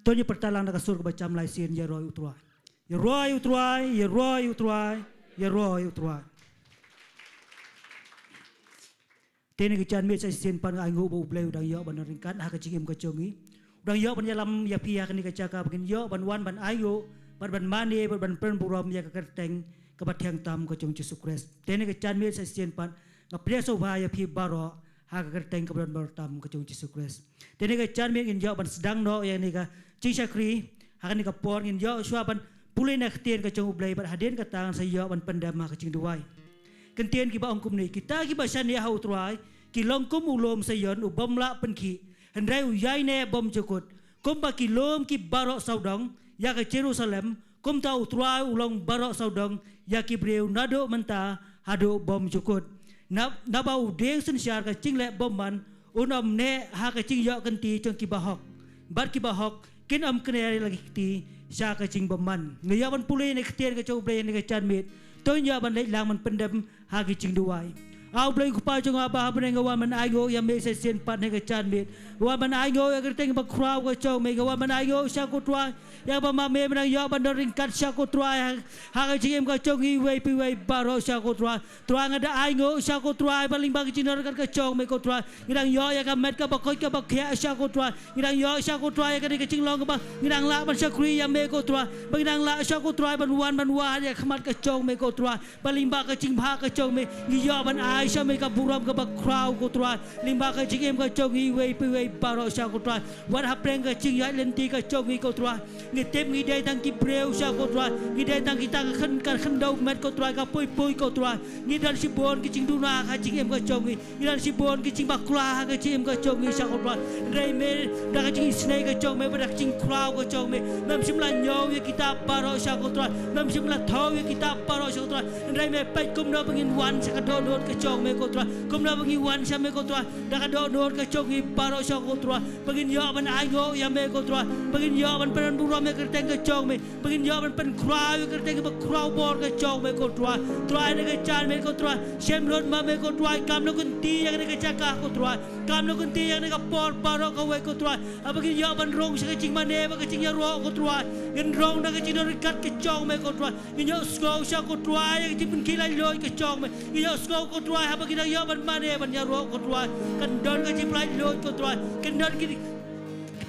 Tonya pertalang nak surga bacam lai sin ya roy utruai. Ya roy utruai, ya roy utruai, ya roy utruai. Tene kican me sai sin pan ai ngo bo blai udang yo ban ringkan ha ka cingim ka congi. Udang yo ban yalam ya pia kan ka caka bakin yo ban wan ban ayo ban mane ban pen buram ya ka kerteng ka bathang tam ka cong Yesus Kristus. Tene kican me sai sin pan ka preso ba ya pi baro ha ka kerteng ka ban tam ka cong Yesus Kristus. Tene kican me in yo ban sedang no ya ni ka cing sakri ha ni ka por in yo swa ban pulai nak tien ka cong blai ban haden ka tang sa yo ban pendam ka cing duai. Kentien ki ba ongkum ni kita ki ba san ya hau truai ki longkum ulom sayon ubam la penki hendrai uyai ne bom cukut kum ba ki lom ki barok saudang ya ke Jerusalem kum ta utruai ulong barok saudang ya ki breu nado menta hado bom cukut na ba udeng sun syar ka cing le bom man unom ne ha ka cing yo kenti cong ki bahok bar ki bahok kin am kene lagi ti sya ka cing bom man ngayawan pulai ne ketien ka cong blai ne ka chan mit tonya ban le lang man pendem hagi cing duai au blai ku pa jong aba ban nga wan man ayo ya me se sen pat ne ka chan mit wan man ayo ya kerteng ba krau ka chong me wan man ayo sya ko tua ya ba ma me ban ya ban ring kat sya ko tua ha ka cing ka chong i wei pi wei baro sya ko tua tua nga da ayo sya ko tua baling ba cing kat ka chong me ko tua ngirang yo ya ka met ka ba koi ka ba khia sya ko tua ngirang yo sya ko tua ya ka cing long ka ba ngirang la ban sya kri ya me ko tua ngirang la sya ko tua ban wan ya khamat ka chong me ko tua balimba ka cing bha ka chong me ngiyo ban ai sya me ka buram ka ba krau ko tua limba ka cing em ka chong i wei pi wei baro sya ko tua wan ha preng ka cing ya lenti ka chong i ko tua ngi tem ngi dai tang ki breu sya ko tua ngi dai tang ki tang khan dau met ko tua ka pui ko tua ngi dan si bon ki cing duna ka cing em ka chong i ngi dan si bon ki cing ba kra ka cing em ka chong i sya ko tua rei me da ka cing snai ka chong me ba da cing krau ka chong me mem sim la nyo ya kita baro sya ko tua mem sim la thau ya kita baro sya ko tua rei me pai kum no bangin wan sa ka don ka chong me ko tua kum no bangin wan sa me ko tua da ka don ka chong i baro sya ko tua bangin yo ban ai go ya me ko tua bangin yo ban pen buram me kerteng ka chong me bangin yo ban pen krau ya kerteng ba krau bor ka chong me ko tua tua ne ka chan me ko tua sem rod ma me ko tua kam no kun ti ya ne ka chaka ko tua kam no kun ti ya ne ka por baro ka we ko tua abagin yo ban rong sa ka cing mane ba ka cing ya ro ko tua ngin rong da ka cing no kat ka chong me ko tua ngin yo sko sya ko tua ya cing pun kilai loi ka chong me ngin yo sko ko tua ha bagin yo ban mane ban ya ro ko tua kan don ka cing lai loi ko tua kan don ki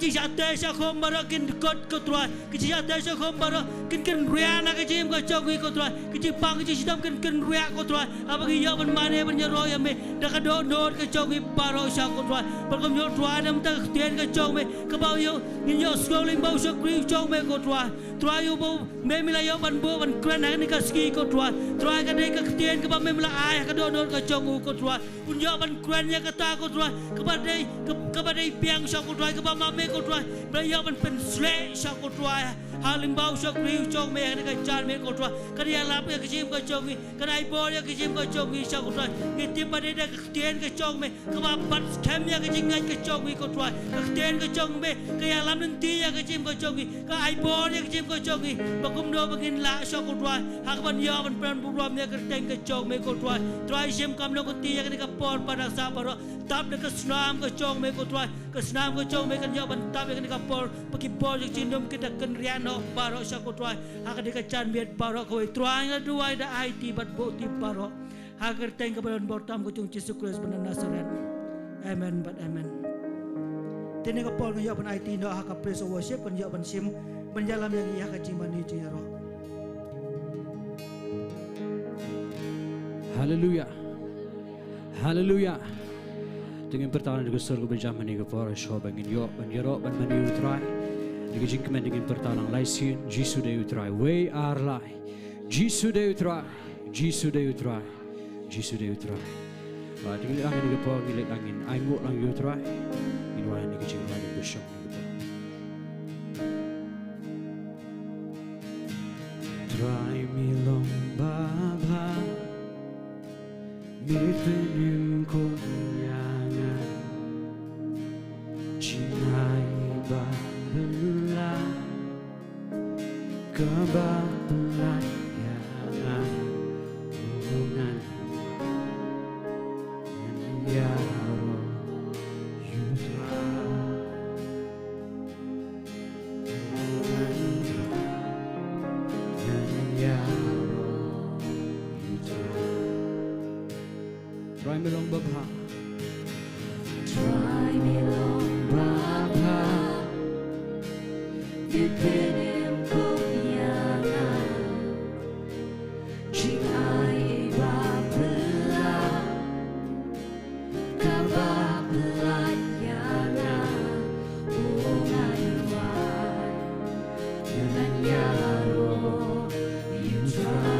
kici jate sa khom baro kin kot ko tua kici jate sa khom baro kin ria na ka cing ka chong ko tua kici pang kici sidam kin ria ko tua abagin yo ban mane ban ya ro ya me da ka don ka chong i baro sa ko tua berkom yo tua nam ta tien ka chong me ka bao yo ngin yo sko ling bao sa kri chong me ko tua tua yo bo me mila yo ban bo ban kran ni ka ski ko tua ka ne ka tien ka ba me mila ai ka don ka chong ko tua un yo ban kran ya ka ta ko tua ka ba dei piang sa ko tua ka ba ma me ko tua ba yo ban pen sle sa ko tua halim bao sa kri chong me ni ka chan me ko tua ka ya lap ka jim ka chong ka nai bo ya ka jim ka chong sa ko tua ni tim ba dei ka tien ka chong me ka ba bat kem ya ka jing ka chong ko tua ka tien ka chong me ka ya lam nen ti ya ka jim ka chong ka ai bo ya ka jim ka chong ba kum do bagin la sa ko tua ha ka ban yo ban pen bu rom ya ka teng ka chong me ko tua sim kam no ko ti ya ka por pa na sa baro tap de ka snam ka chong me ko tua ka snam ka chong me kan yo ban tap ya ka por pa ki por ya chin dom kita kan rian no baro sa ko tua ha ka de ka chan met baro ko tua ya duai da ai ti bat bo ti baro ha ka teng ka ban bor tam ko chung Yesus Kristus ban Nazaret amen but amen tene ka por yo ban ai ti no ha ka praise worship kan yo ban sim menjalam yang ia kacing mani tu ya roh. Haleluya, haleluya. Dengan pertolongan dari surga berjamaah ni kepada show bangin yo banjero ban mani utrai. Dengan jingkemen dengan pertolongan laisin Jisu de utrai. We are lai. Jisu de utrai. Jisu de utrai. Jisu de utrai. Dengan angin kepada gilet angin. Aingut lang utrai. Inwan ni kecil lagi bershow. Try me long baba Mipenim kunyangan Cinai babela Kebelayangan Hubungan Ya roh Yutra me long Bapa. Try me long Bapa, pipilim ko yana, jing ay babala, kababalat yana, unayuay, yunanyaro, you try.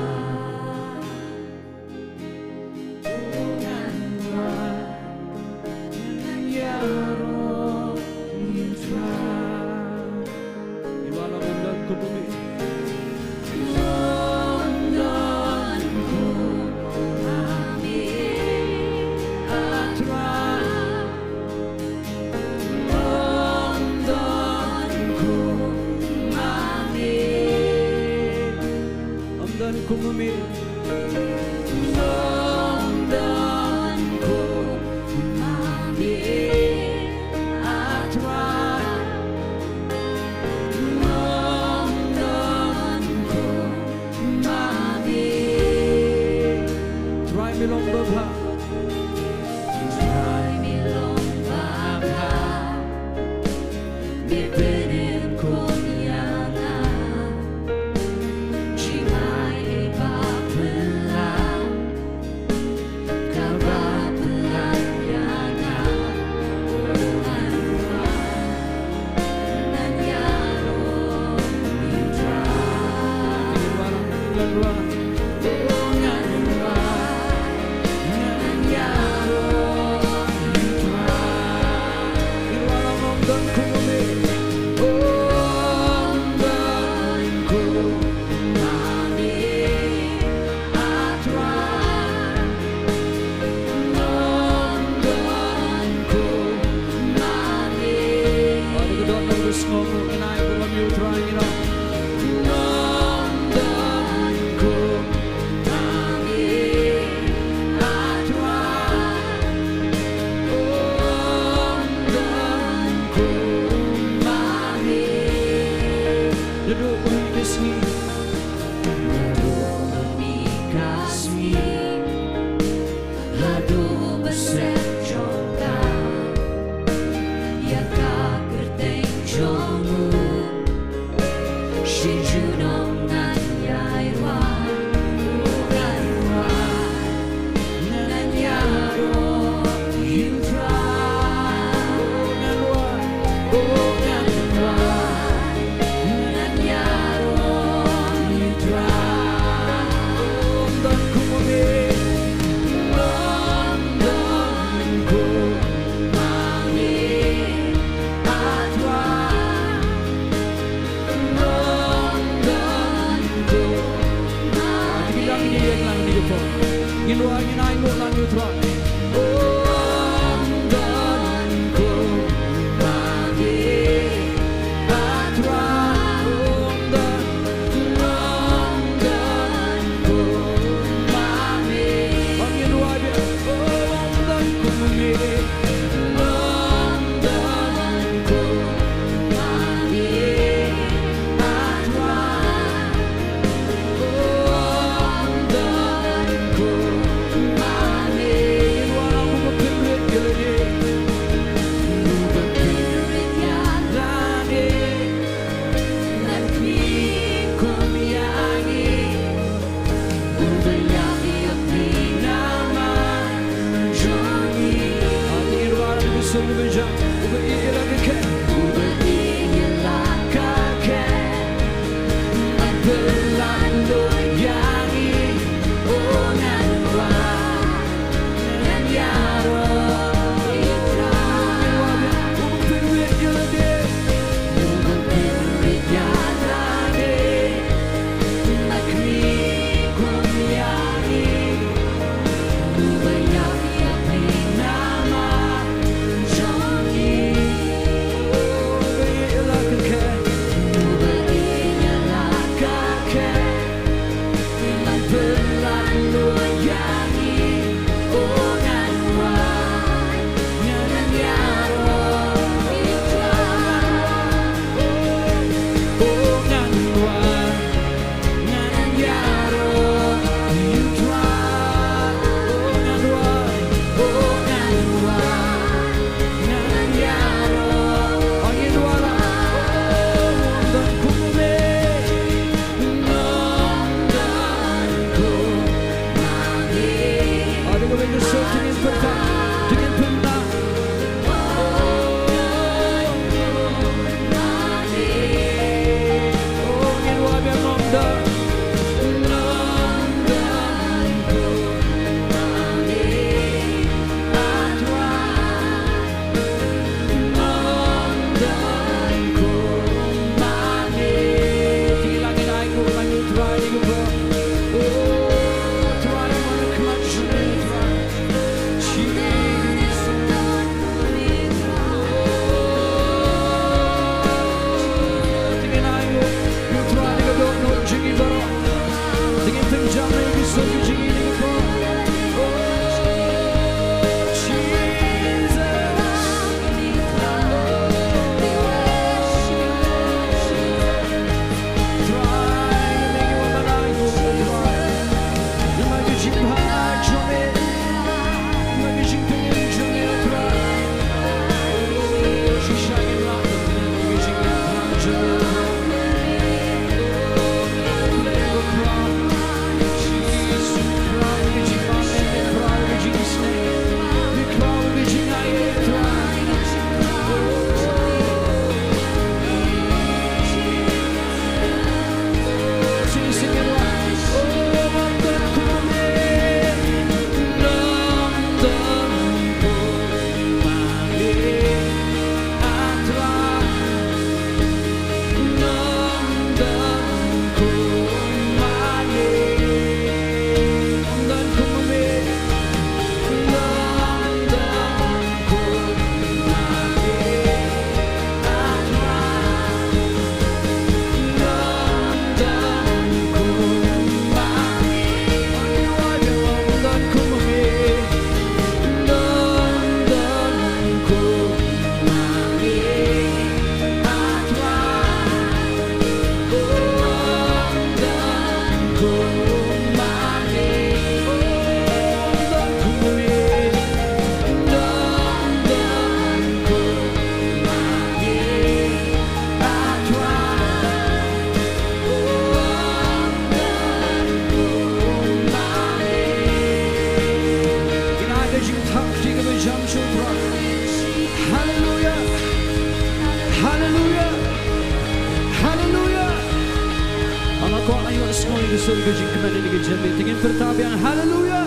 Kau ayo semua di surga jingkaman ini kejamit dengan pertabian. Haleluya.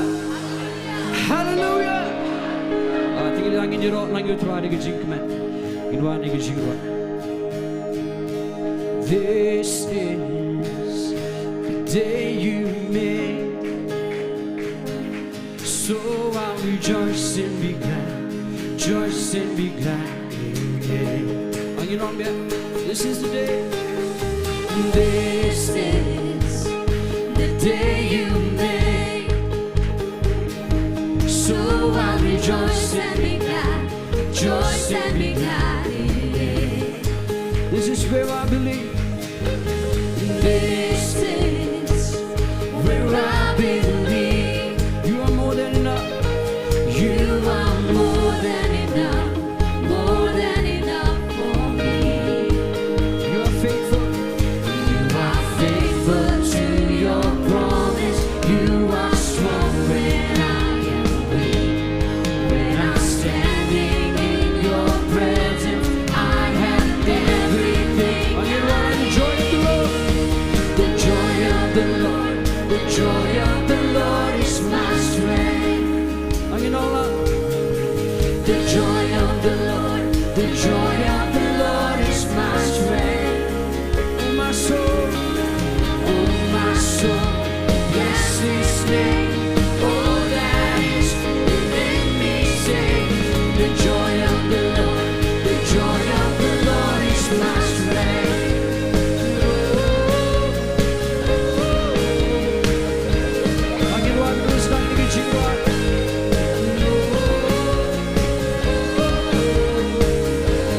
Haleluya. Tinggal langit jerok langit terada ke jingkaman. Inwan ke jingkaman. This is the day you made, so I'll rejoice and be glad, rejoice and be glad in it. Angin on biar. This is the day. This is the day you made, so I'll rejoice and be glad, rejoice and be glad in it. This is where I believe. This is where I believe You are more than enough. you are more than enough for me. You are faithful. You are faithful to your promise. You are strong when I am weak. When I'm standing in your presence, I have everything And you I are the need. joy of the Lord. The joy of the Lord, the joy of the Lord is my strength. And you know that. The joy of the Lord, the joy of the Lord is my strength. Oh my soul. Oh my soul, bless His name. All that is within me sing. The joy of the Lord, the joy of the Lord is my strength. And you are the wisdom to get you right.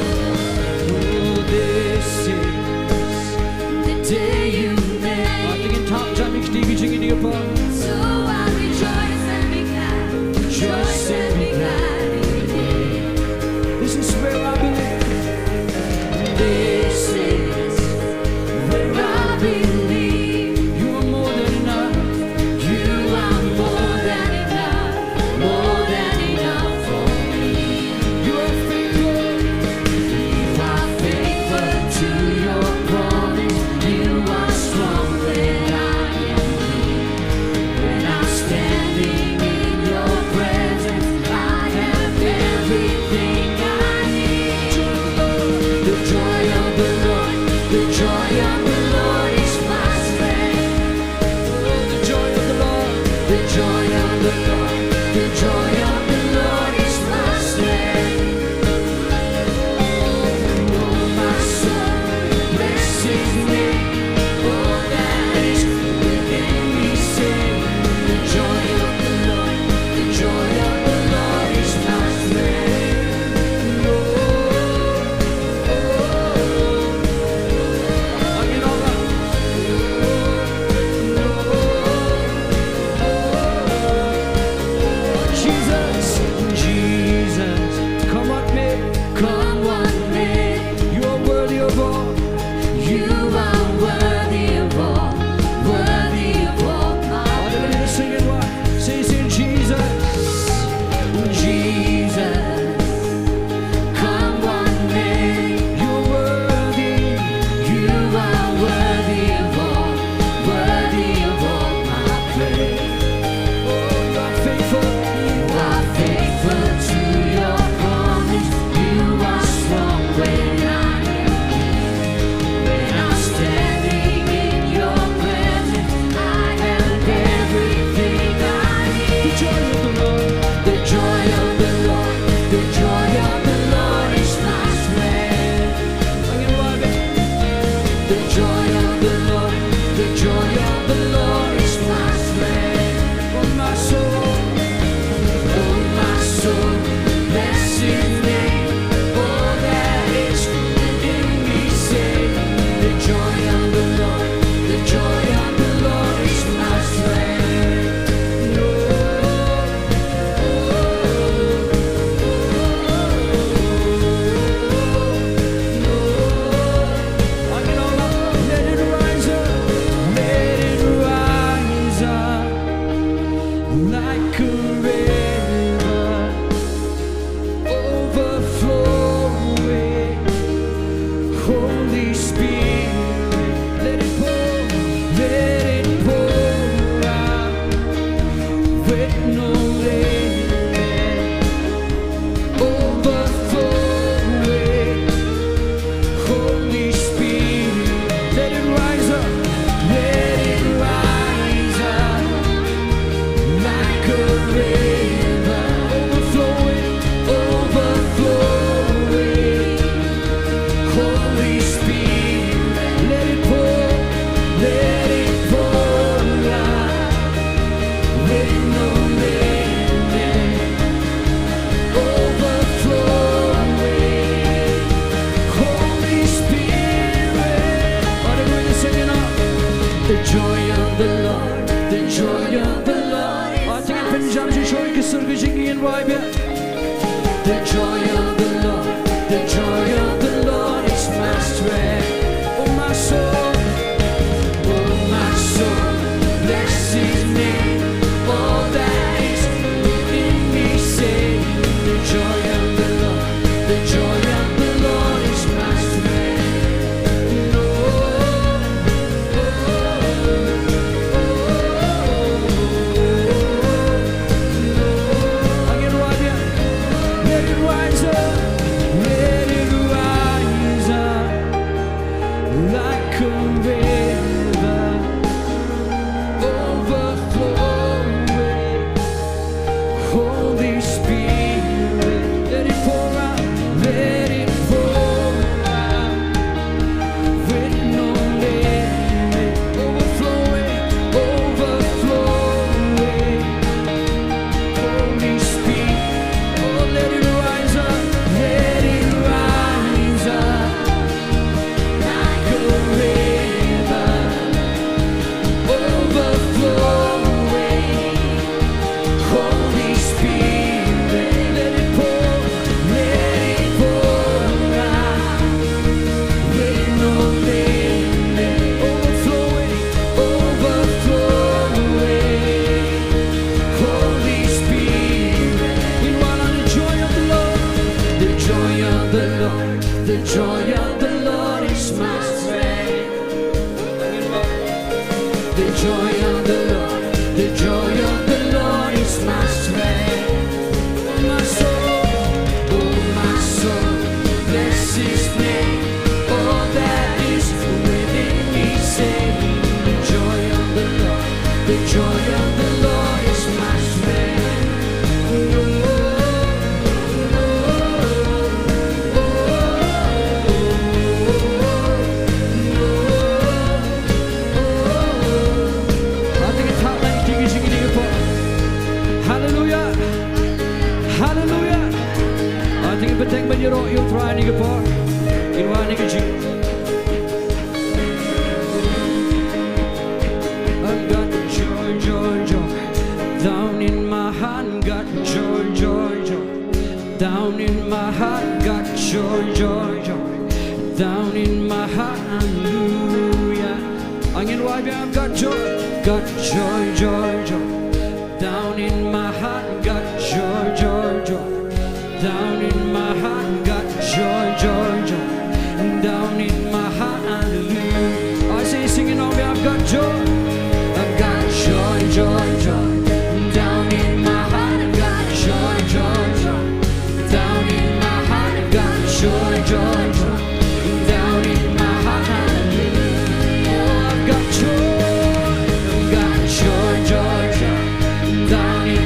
Oh, this is The day you made, tingin top jam ik stieg in die pa. so I rejoice and be glad, rejoice and be glad in it. This is where I believe. This is where I believe You are more than enough. you are more than enough for me. You are faithful. You are faithful to your promise. You are strong when I am weak. When I'm standing in your presence, I have everything I need. The joy of the Lord, the joy of the Lord is my strength. The joy of the Lord. The joy of the Lord, the joy of the Lord is my strength. Oh my soul, bless His name. All that is within me sing. The joy of the Lord, the joy of the Lord is my strength. And you know that. Jesus, Jesus, come on me. Come on, man, You are worthy of all. you are worthy of all my I don't need to sing it right. Say Jesus. Jesus. Come on, man. You are worthy. You are worthy of all my praise. Oh, you are faithful. You are faithful to your promise. You are strong when I am weak. When I'm standing in your presence, I have everything I The need. joy of the Lord. The joy of the Lord, the joy of the Lord is my strength. And you are it. The joy of the Lord, the joy of the Lord is my strength. Oh, my soul. Oh my soul, bless His name. All that is within me sing. The joy of the Lord, the joy of the Lord is my strength. And you know that. The joy of the Lord, the joy of the Lord. Tinggal pinjam si joy ke surga jingin wai biar. The joy of the Lord, the joy of the Lord is my strength. Oh my soul, bless His name. All that is within me say, the joy of the Lord, the joy of the Lord is my strength. Let it rise up, let it rise up like a river, overflowing. Holy Spirit, let it pour out, let it pour out, with no limit, overflowing, overflowing. Holy Spirit, oh let it rise up, let it rise up like a river, overflowing. Holy Spirit, let it pour out, with no limit, overflowing, overflowing. Holy Spirit, we want on the joy of the Lord, the joy of the Lord, the joy of the Lord is my strength. The joy of the Lord, the joy of the Lord is my strength. Oh my soul, bless His name. All that is within me say, the joy of the Lord, the joy of the Lord is my strength. Hallelujah, hallelujah. Ating beteng banjiro yung try ni po, inwa ni kajing. I've got joy, joy, joy down in my heart. Got joy, joy, joy down in my heart. Got joy, joy, joy down in my heart. Hallelujah. Angin wabi, I've got joy, joy, joy down in my heart. Got joy, joy, joy down in my heart. Got joy, joy, joy down in my heart. Hallelujah. I say singing on me, I've got joy, joy, joy down in my heart. I've got joy, joy, joy down in my heart. I've got joy, joy, joy down in my heart. Hallelujah. Oh, I've got joy, joy, joy down in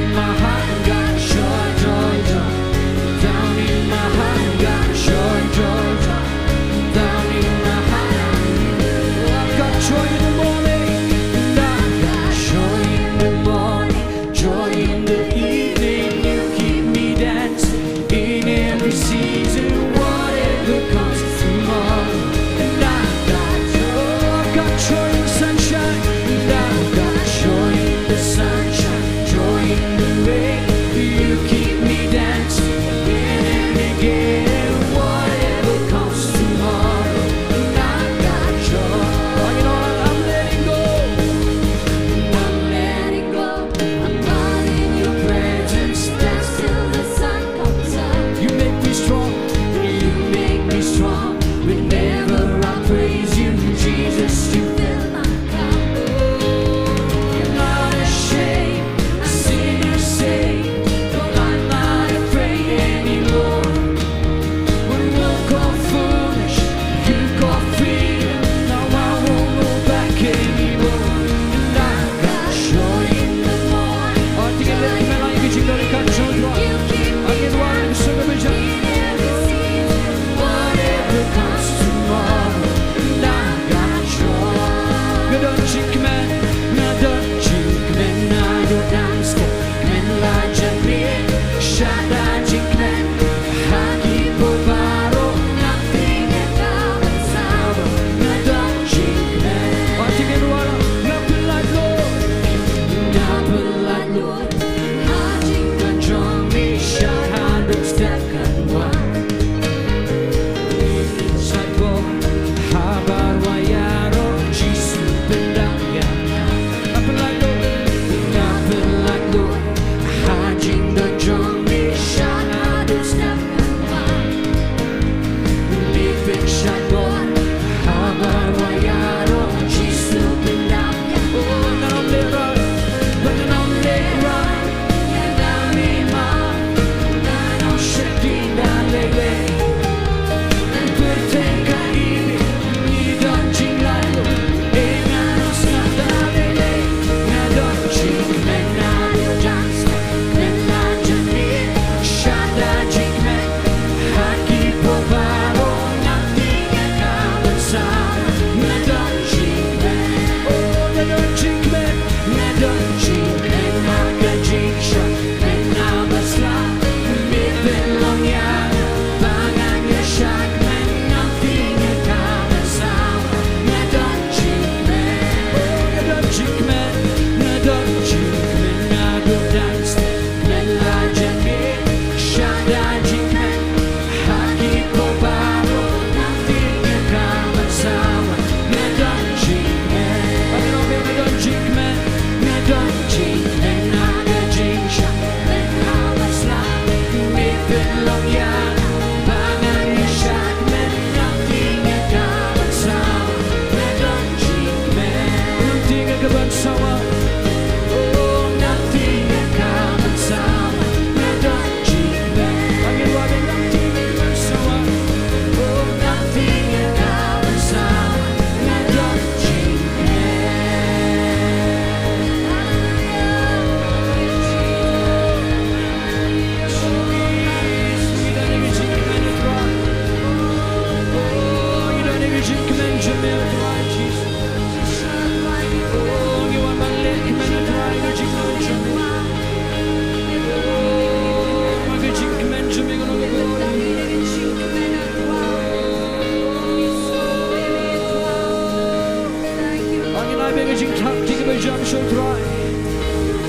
jing tak tiga berjam syutrai.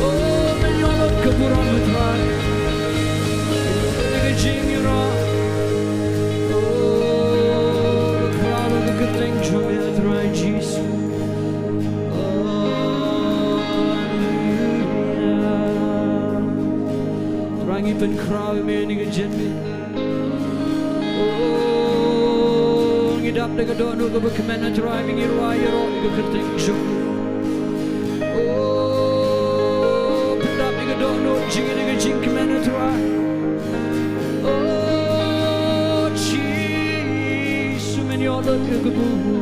Oh, menyolot keburan betrai. Tiga jing yura. Oh, kerana kegeteng jome atrai Yesus. Rangi pen kraw me ni gejen me. Oh, ngidap de gedon no ke bekemen atrai mi ngirwa yero ni kegeteng jom. Oh, pendap ni gedon no jing ni gejing kemen atrai. Oh, Jesus men yolot ke keburan.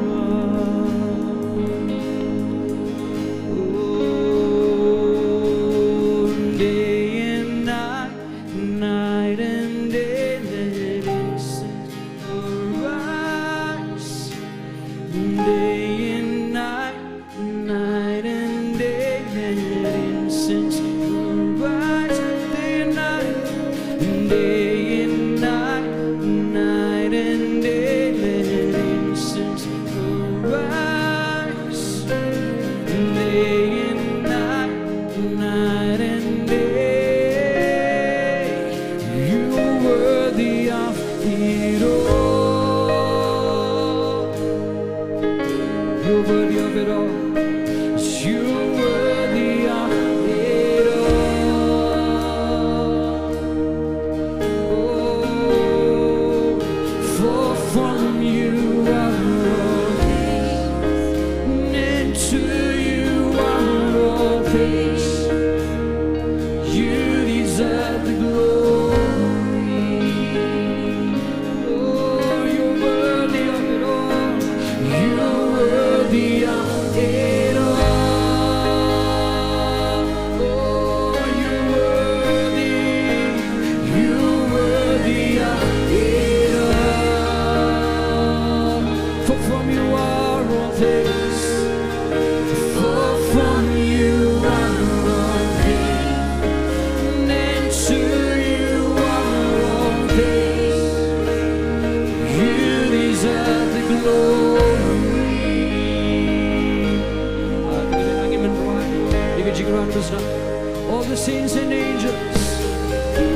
You're worthy of it all. You're worthy of it all. Oh, for from you are all things, and to you are all things. You deserve the glory. Oh, you're worthy of it all. You're worthy of it all. Oh, you're worthy. You're worthy of it all. For from you are all things. For from you are all things. And to you are all things. You deserve the glory. All the saints and angels,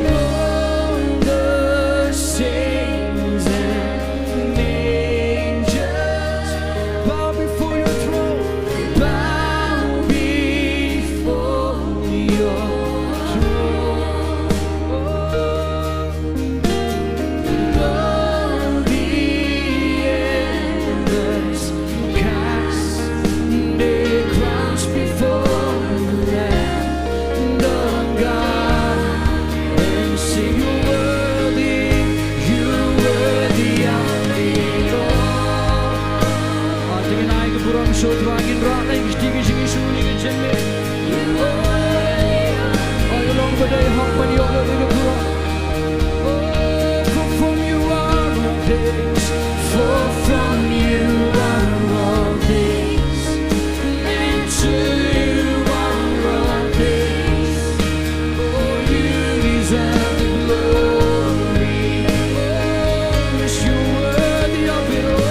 all the saints and angels bow before your throne, bow before your throne. All the elders cast their crowns before so dragging rock like sticky sticky shooting and jimmy. Oh, you long for day hop when you're in the pool. Oh, from you are all things. For from you are all things. And to you are all things. Oh, you deserve the glory. Oh, yes, you're worthy of it all.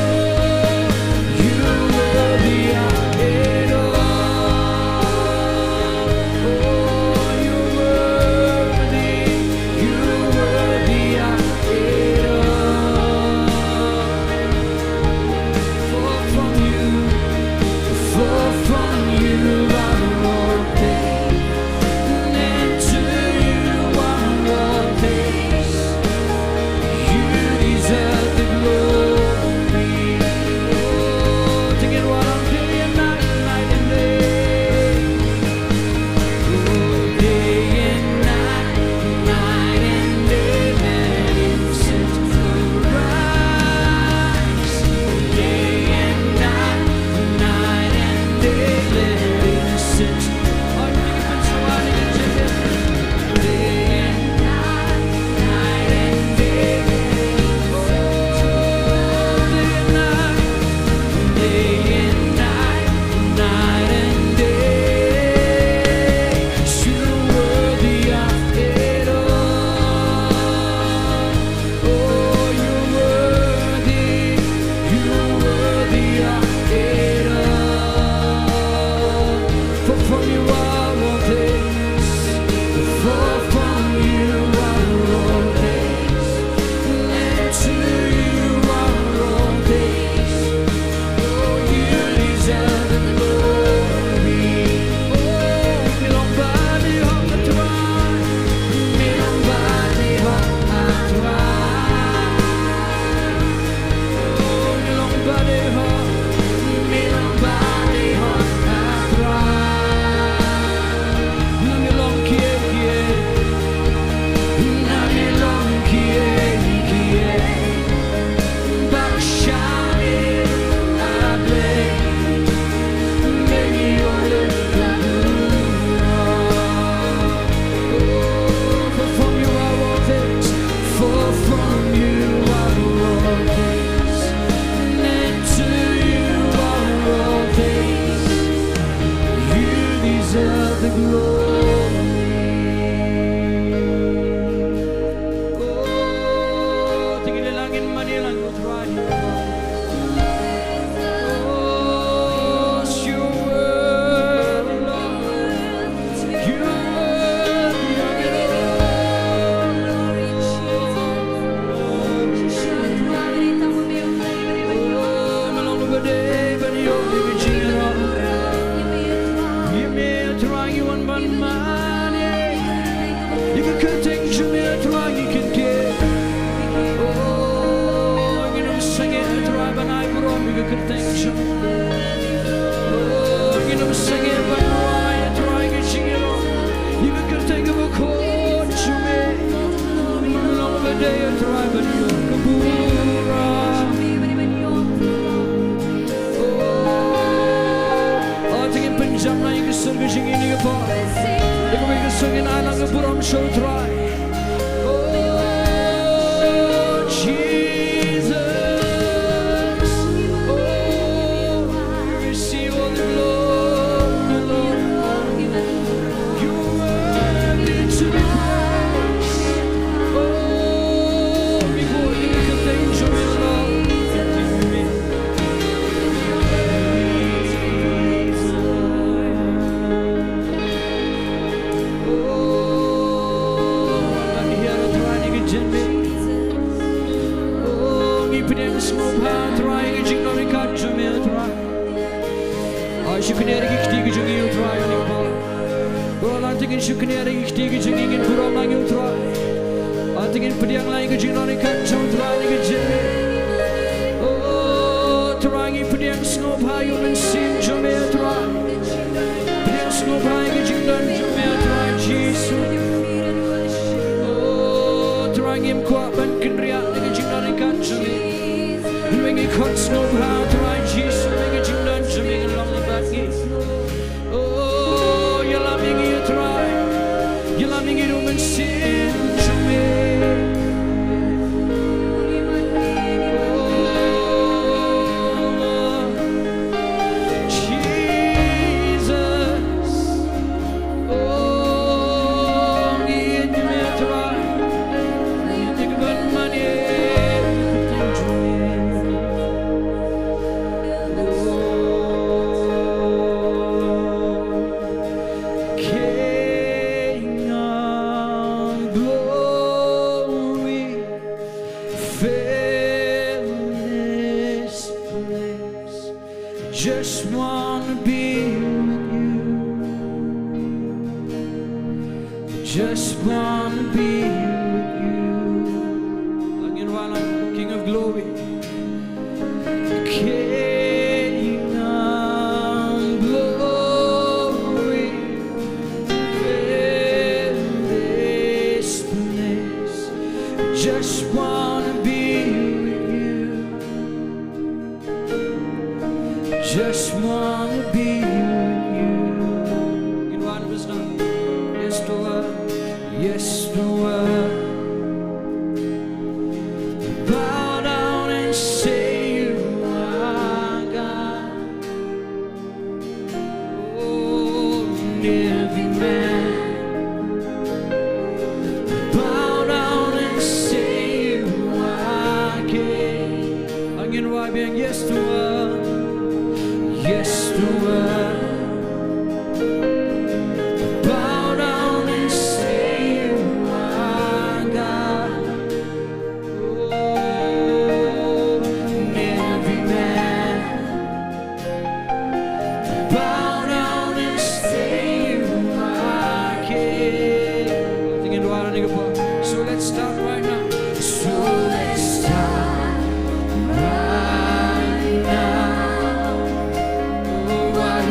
What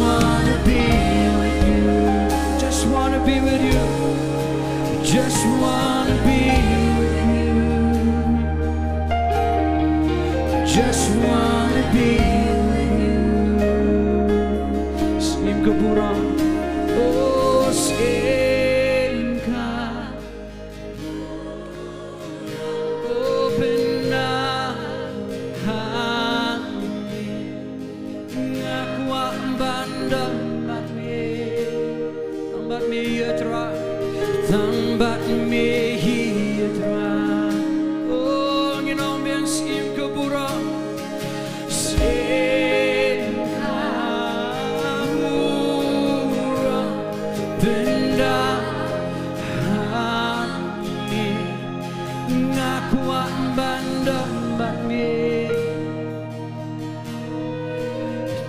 wanna be with you. Just wanna be with you. Just wanna be with you. Just wanna be with you. Sim keburan, oh sim ka, oh benar hati, ngaku ambanda tambat me yatra, tambat me yatra. Oh nginom yang sim keburan.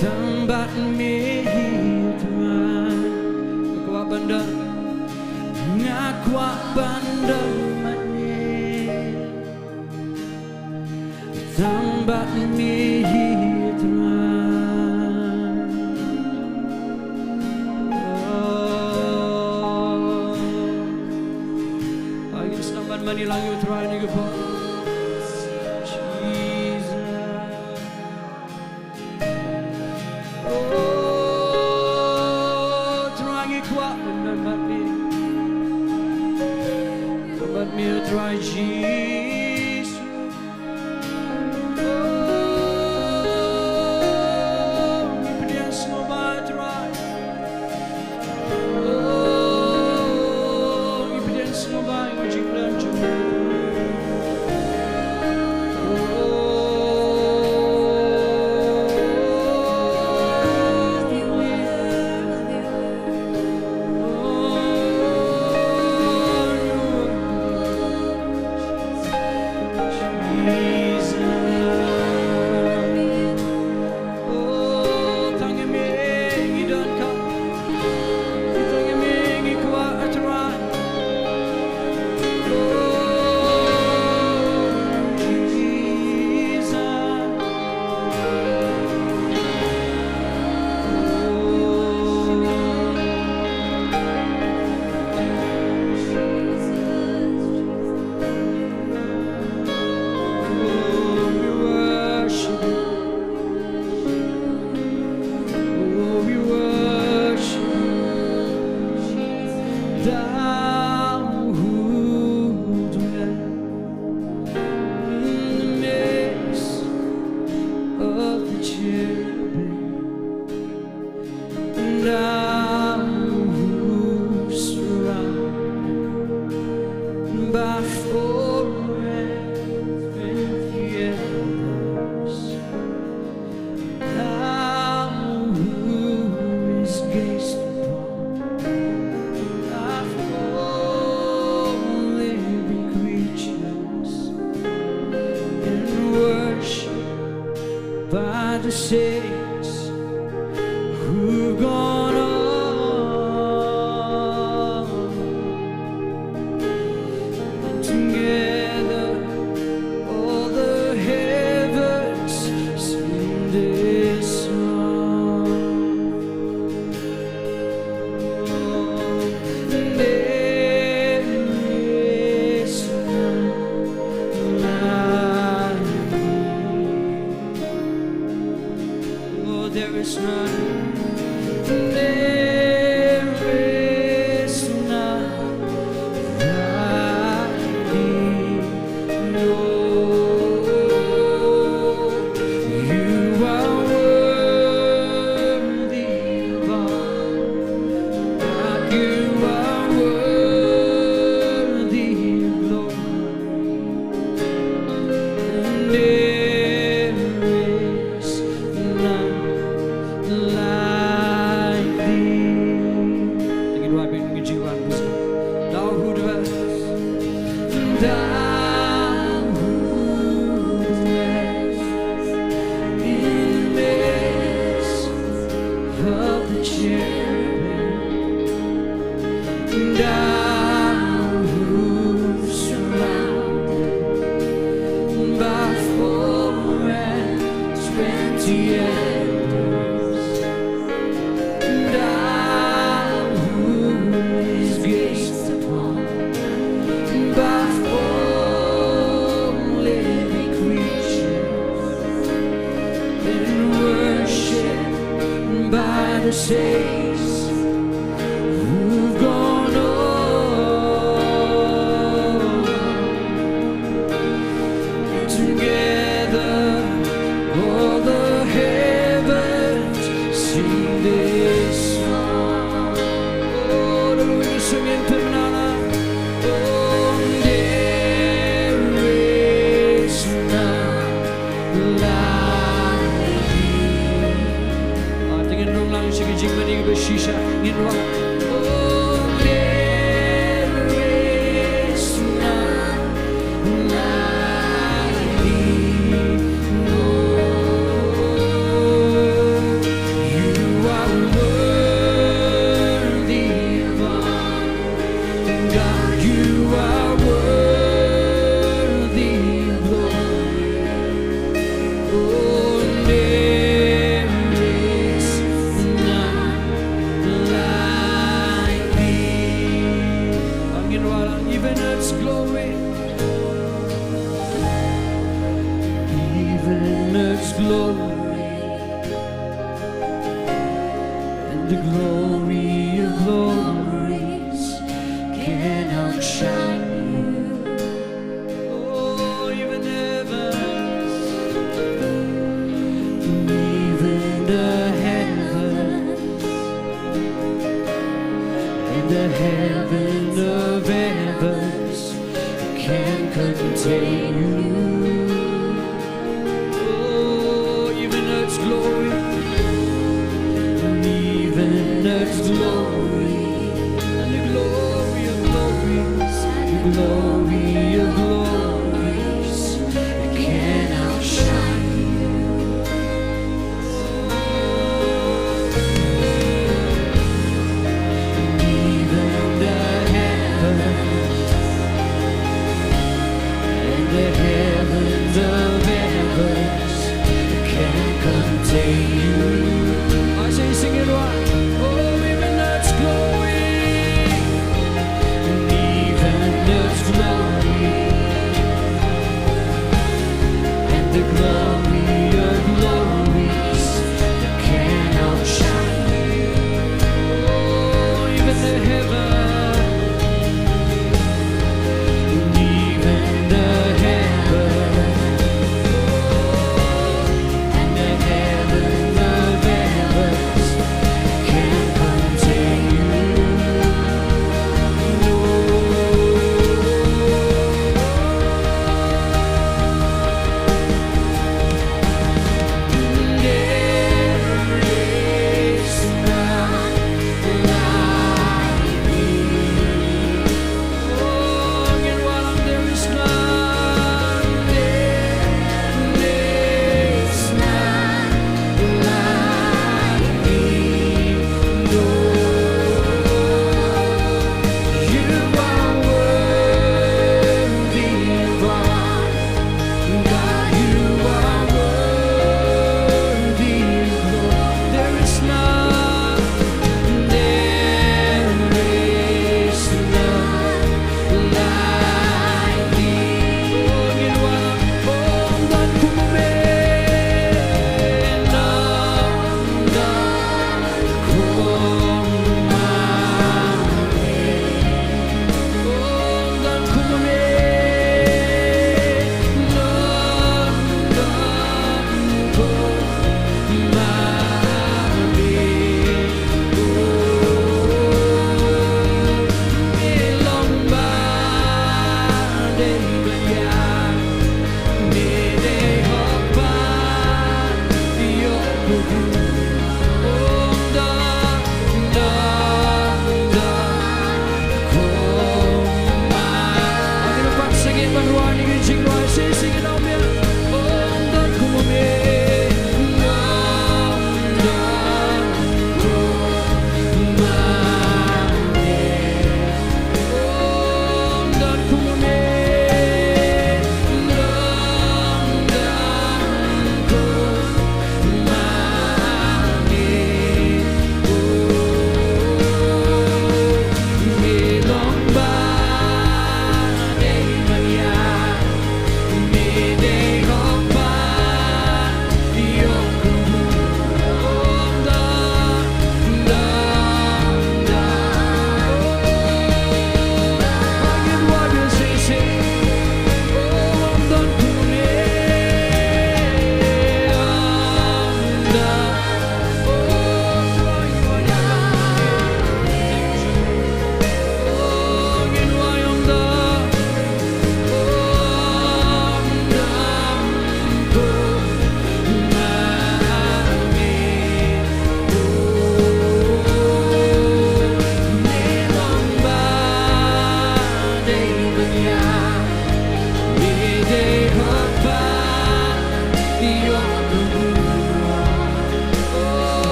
Tambat me Tuhan, ngakwa banda, ngakwa banda mane. Tambat me Tuhan. Oh, ayun tambat mani lang yung Tuhan ni po. Try Jesus. Oh, pedihan semua try. Oh, pedihan semua ujung dan jumlah. By the saints who've gone on, and together all the heavens sing this song. There is none like there is none. There is none like thee, Lord. You are worthy of all. God, you are worthy of glory. And there is none like thee. Tingin wabing ng jiwa busa. Thou who dwells, thou who dwells in the midst of the cherubim, thou who surrounded by 4 and 20 elders. by the saints who've gone on. Together, all the heavens sing this song. Oh, lalu kami singin firman-Nya. Oh, there is none like Thee. Tingin dong lang sige jing mani bersisa ngin wa. Oh, there is none like Thee. Oh, You are worthy of all. God, You are worthy of glory. Oh, there is none like Thee. Angin walang even Earth's glory, even Earth's glory, and the glory of glories can outshine You. Oh, even heavens, even the heavens, and the heaven of heavens can contain You. Oh, even Earth's glory, even Earth's glory, and the glory of glories, the glory of glories, it can outshine You. Even the heavens and the heavens of heavens can contain You. I say, sing it right. Oh, even Earth's glory, even Earth's glory,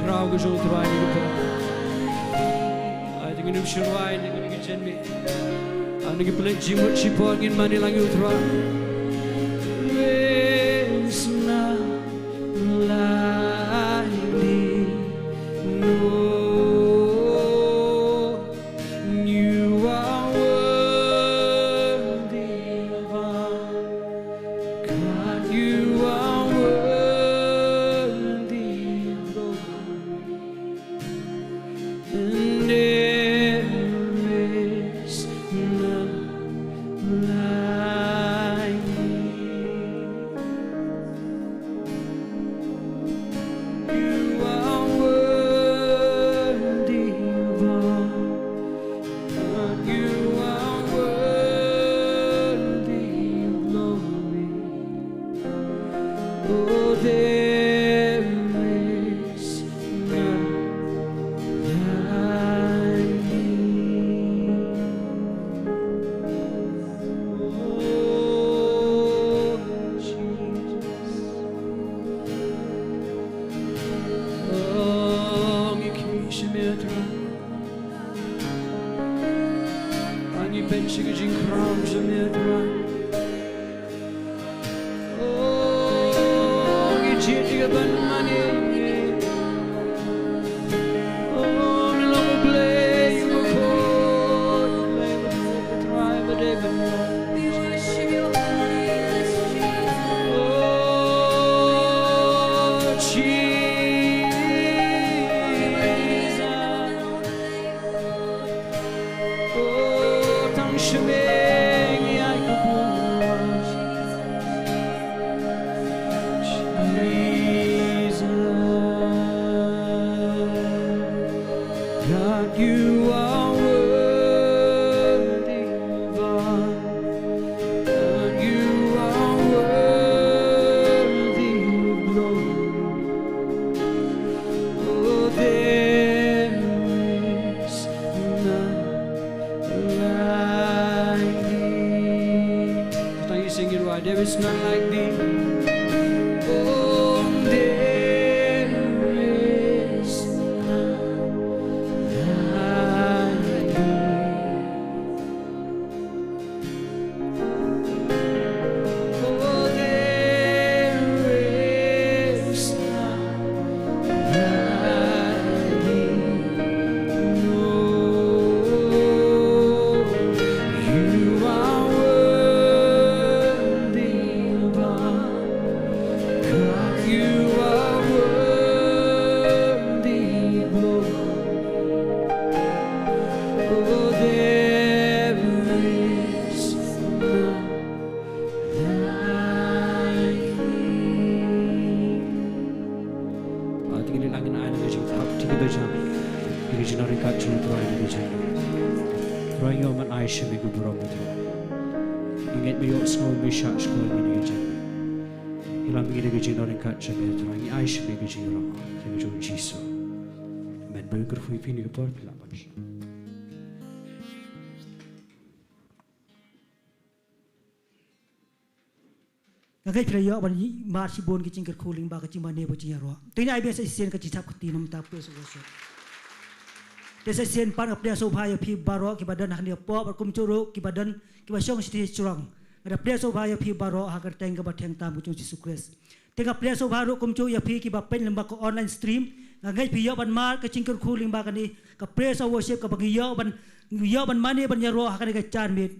krau ke jol trai ni ko ai dengan up shirwai dengan ke jen mi ani ke play jimut chipor ngin mani lang utra is not like thee no you are worthy of all God you are worthy of glory and there is none like you are worthy of all God you are worthy of glory oh there is none like thee oh Jesus oh you kiss me Ani benshi ke jing kram jame dra oh you chiti ke ban mani oh me lo play you ko play with try but even We worship your holiness, Jesus. oh Jesus oh tang shmeng ai ko Jesus God you are worthy of all God you are worthy of glory oh there is none like thee can you sing it right there is none like thee oh there is none like thee oh there is none like thee no you are worthy of all God you are worthy of glory oh there is none like thee tingin langin ay na jing thap tingin ba jam tingin jinari ka chun try ni jang try yo man ay shimi ku buram ni ingit mi yo small mi shot school ni jang ilang mi ni jinari ka chun ni try ni ay shimi ku jing ro tingin jo jisu men burger fu pini ku por pila ba Ngagai prayo ban mar si bon ki cingker kuling ba ka cing mane bo cing ro. Tini ai biasa sien ka cicap kati nam ta pe so so. Desa sien pan apdia so bhaya phi baro ki badan han dia po bar kum churu ki badan ki ba syong sti churang. Ada apdia so bhaya phi baro ha kar teng ka ba theng tam ku Jesus Christ. Tengah apdia so bharo kum chu ya phi ki ba pen lemba ko online stream. Ngagai phi yo ban mar ka cingker kuling ba ka ni ka praise worship ka bagi yo ban mane ban ya ro ha ka ni ka chan mit.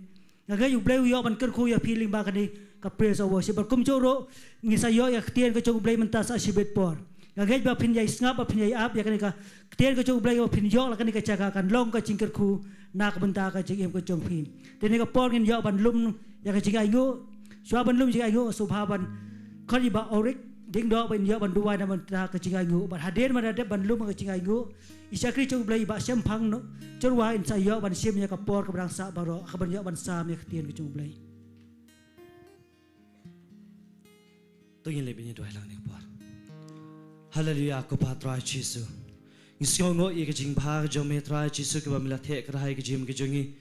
Ngagai yu bleu yo ban ker khu ya phi ling ba ka ni ka praise worship bar kum choro ngisa yo ya tien ka chu bleu mentas asibet por. Ngagai ba phin yai snap ba phin yai ap ya ka ni ka tien ka chu bleu yo phin yo la ka ni ka chaka kan long ka cingker khu na ka benta ka cing em ka chong phin. Tini ka por ngin yo ban lum ya ka cing ai ngo swa ban lum cing ai ngo subha ban khari ba orik ding do ban yo ban duwai na ban ta ka cing ai ngo ban haden ban ada ban lum ka cing ai ngo isakri chu bleu ba sem phang no chorwa in sa yo ban sem ya ka por ka brang sa baro ka ban yo ban sam ya ka tien ka chu bleu. Tôi nhìn lại bên đôi lăng này bỏ. Hallelujah ko patra Jesu. Ngisyo ngo i ka jing bha jo me tra Jesu ke ba mila the ka hai ka jim ke jongi.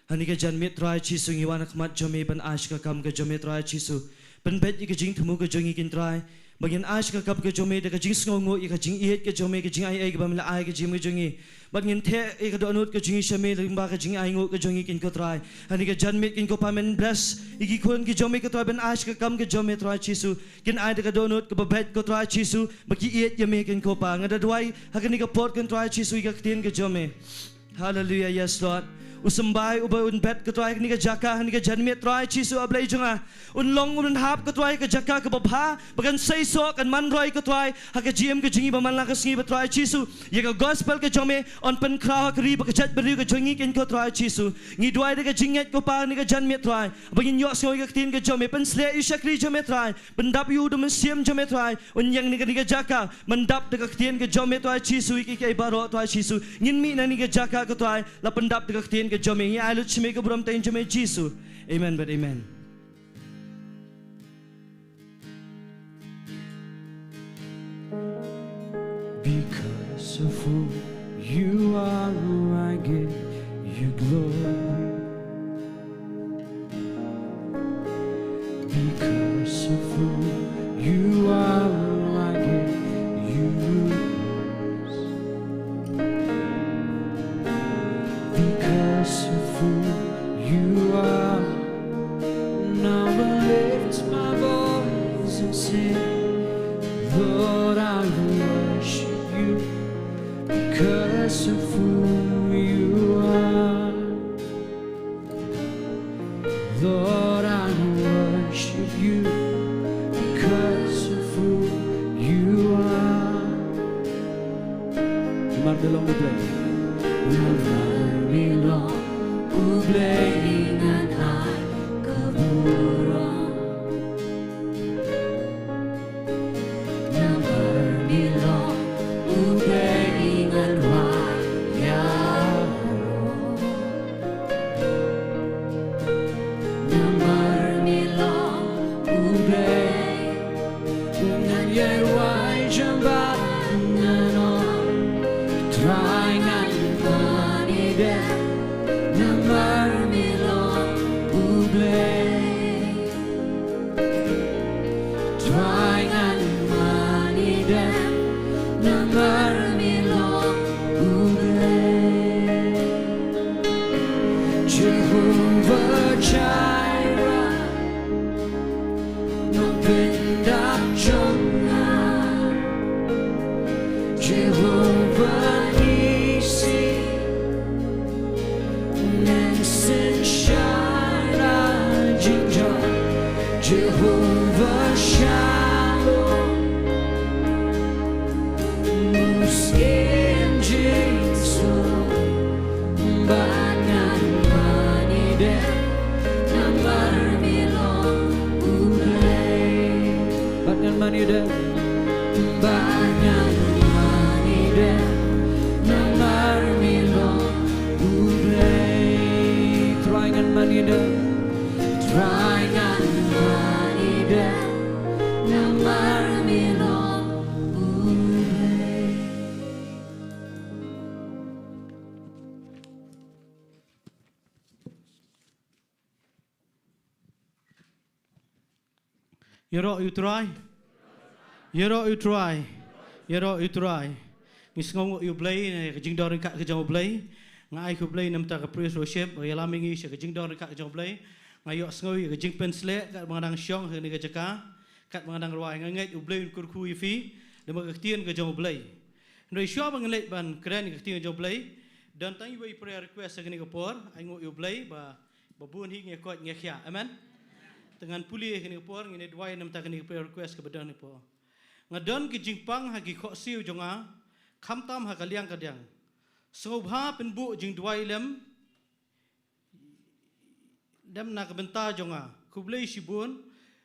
Hani ka jan me tra Jesu ngi wan khmat jo me ban ash ka kam ka jo me tra Jesu. Ban bet i ka jing thumu ka jongi kin trai. Bagian aish ka kap ke jome de ka jing sngongo I ka jing iet ke jome ke jing ai ke bamla ai ke jim ke jongi bagian the I ka donut ke jing shame limba ke jing ai ngo ke jongi kin ko trai ani ke janmit kin ko pamen bless igi khon ke jome ke trai ben aish ka kam ke jome trai chisu kin ai de ka donut ke babet ko trai chisu bagi iet ye me kin ko pa ngada duai hakani ka pot kin trai chisu I ka tien ke jome hallelujah yes Lord Usambai uba un bet ketrai ni ka jaka ni ka janmet trai chisu ablai junga un long un hap ketrai ka jaka ka babha bagan sei so kan man roi ketrai ha ka gm ka jingi baman la ka sngi betrai chisu ye ka gospel ka jome on pen kra ka ri ba ka chat beri ka jingi ken ko trai chisu ngi duai de ka jinget ko pa ni ka janmet trai bagin yo soi ka tin ka jome pen sle yu shakri jome trai ben dap yu de siam jome trai un yang ni ka jaka man dap de ka tin ka jome trai chisu ki kai baro trai chisu ngin mi na ni ka jaka ka trai la pen dap de ka tin Joming ya alut chime ko buram tain jome Jesus. Amen but amen. Because of who you are, I give you glory. Because of who you are, I give you praise. Because of who you are, now I lift my voice and sing, Lord, I worship you. Because of who you are, Lord, I worship you. Because of who you are. Mardelong ublay. Mardelong ublay ngan ay kaburong. Mardelong ublay ngan wayaro. Mardelong ublay ngan yerway jambat ngan on. Try ngan manide na mardelong ublay. Try ngan manide na mardelong ublay. Jehovah Jireh, no pindak jongan. Jehovah Nisi, Nansen Shara Jinjan. Jehovah Shalom, Muslim Jinso, Banyan Manide, Namar Milong Ublay. Banyan manide, Banyan manide namar milong ublay. Tringan manide, Tringan manide namar milong ublay. Yero you try. Yero you try. Yero you try. Misngong you play na jing dorin ka jong play. Ngai ku play nam ta ka praise worship ya lamingi se jing dorin ka jong play. Ngayo sngoy ka jing pensle ka mangang syong he ni ka jaka. Kat mangang rwai ngai you play kur khu ifi. Dem ka tien ka jong play. Noi syo bang le ban kren ka tien jong play. Dan tang you prayer request ka ni ka por. Ai ngo you play ba bun hi nge ko nge khia. Amen. Dengan pulih kini por ngene dwai nam ta kini prayer request ke badan ni po. Ngadon ki jingpang hagi kho siu jonga khamtam ha kaliang kadyang. Sobha penbu jing dwai lem na kabenta jonga kublei shibun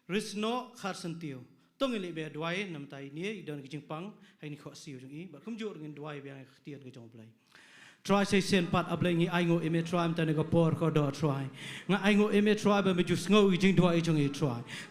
risno kharsantiu. Tong ile be dwai nam tai ni idon ki jingpang hai ni kho siu jongi ba kumjur ngin dwai be khtian ke jong blai. try say sen pat ablay ngi ai ngo eme try am tane ko por ko do try nga ai ngo eme try ba me ju ngo jing do ai jong i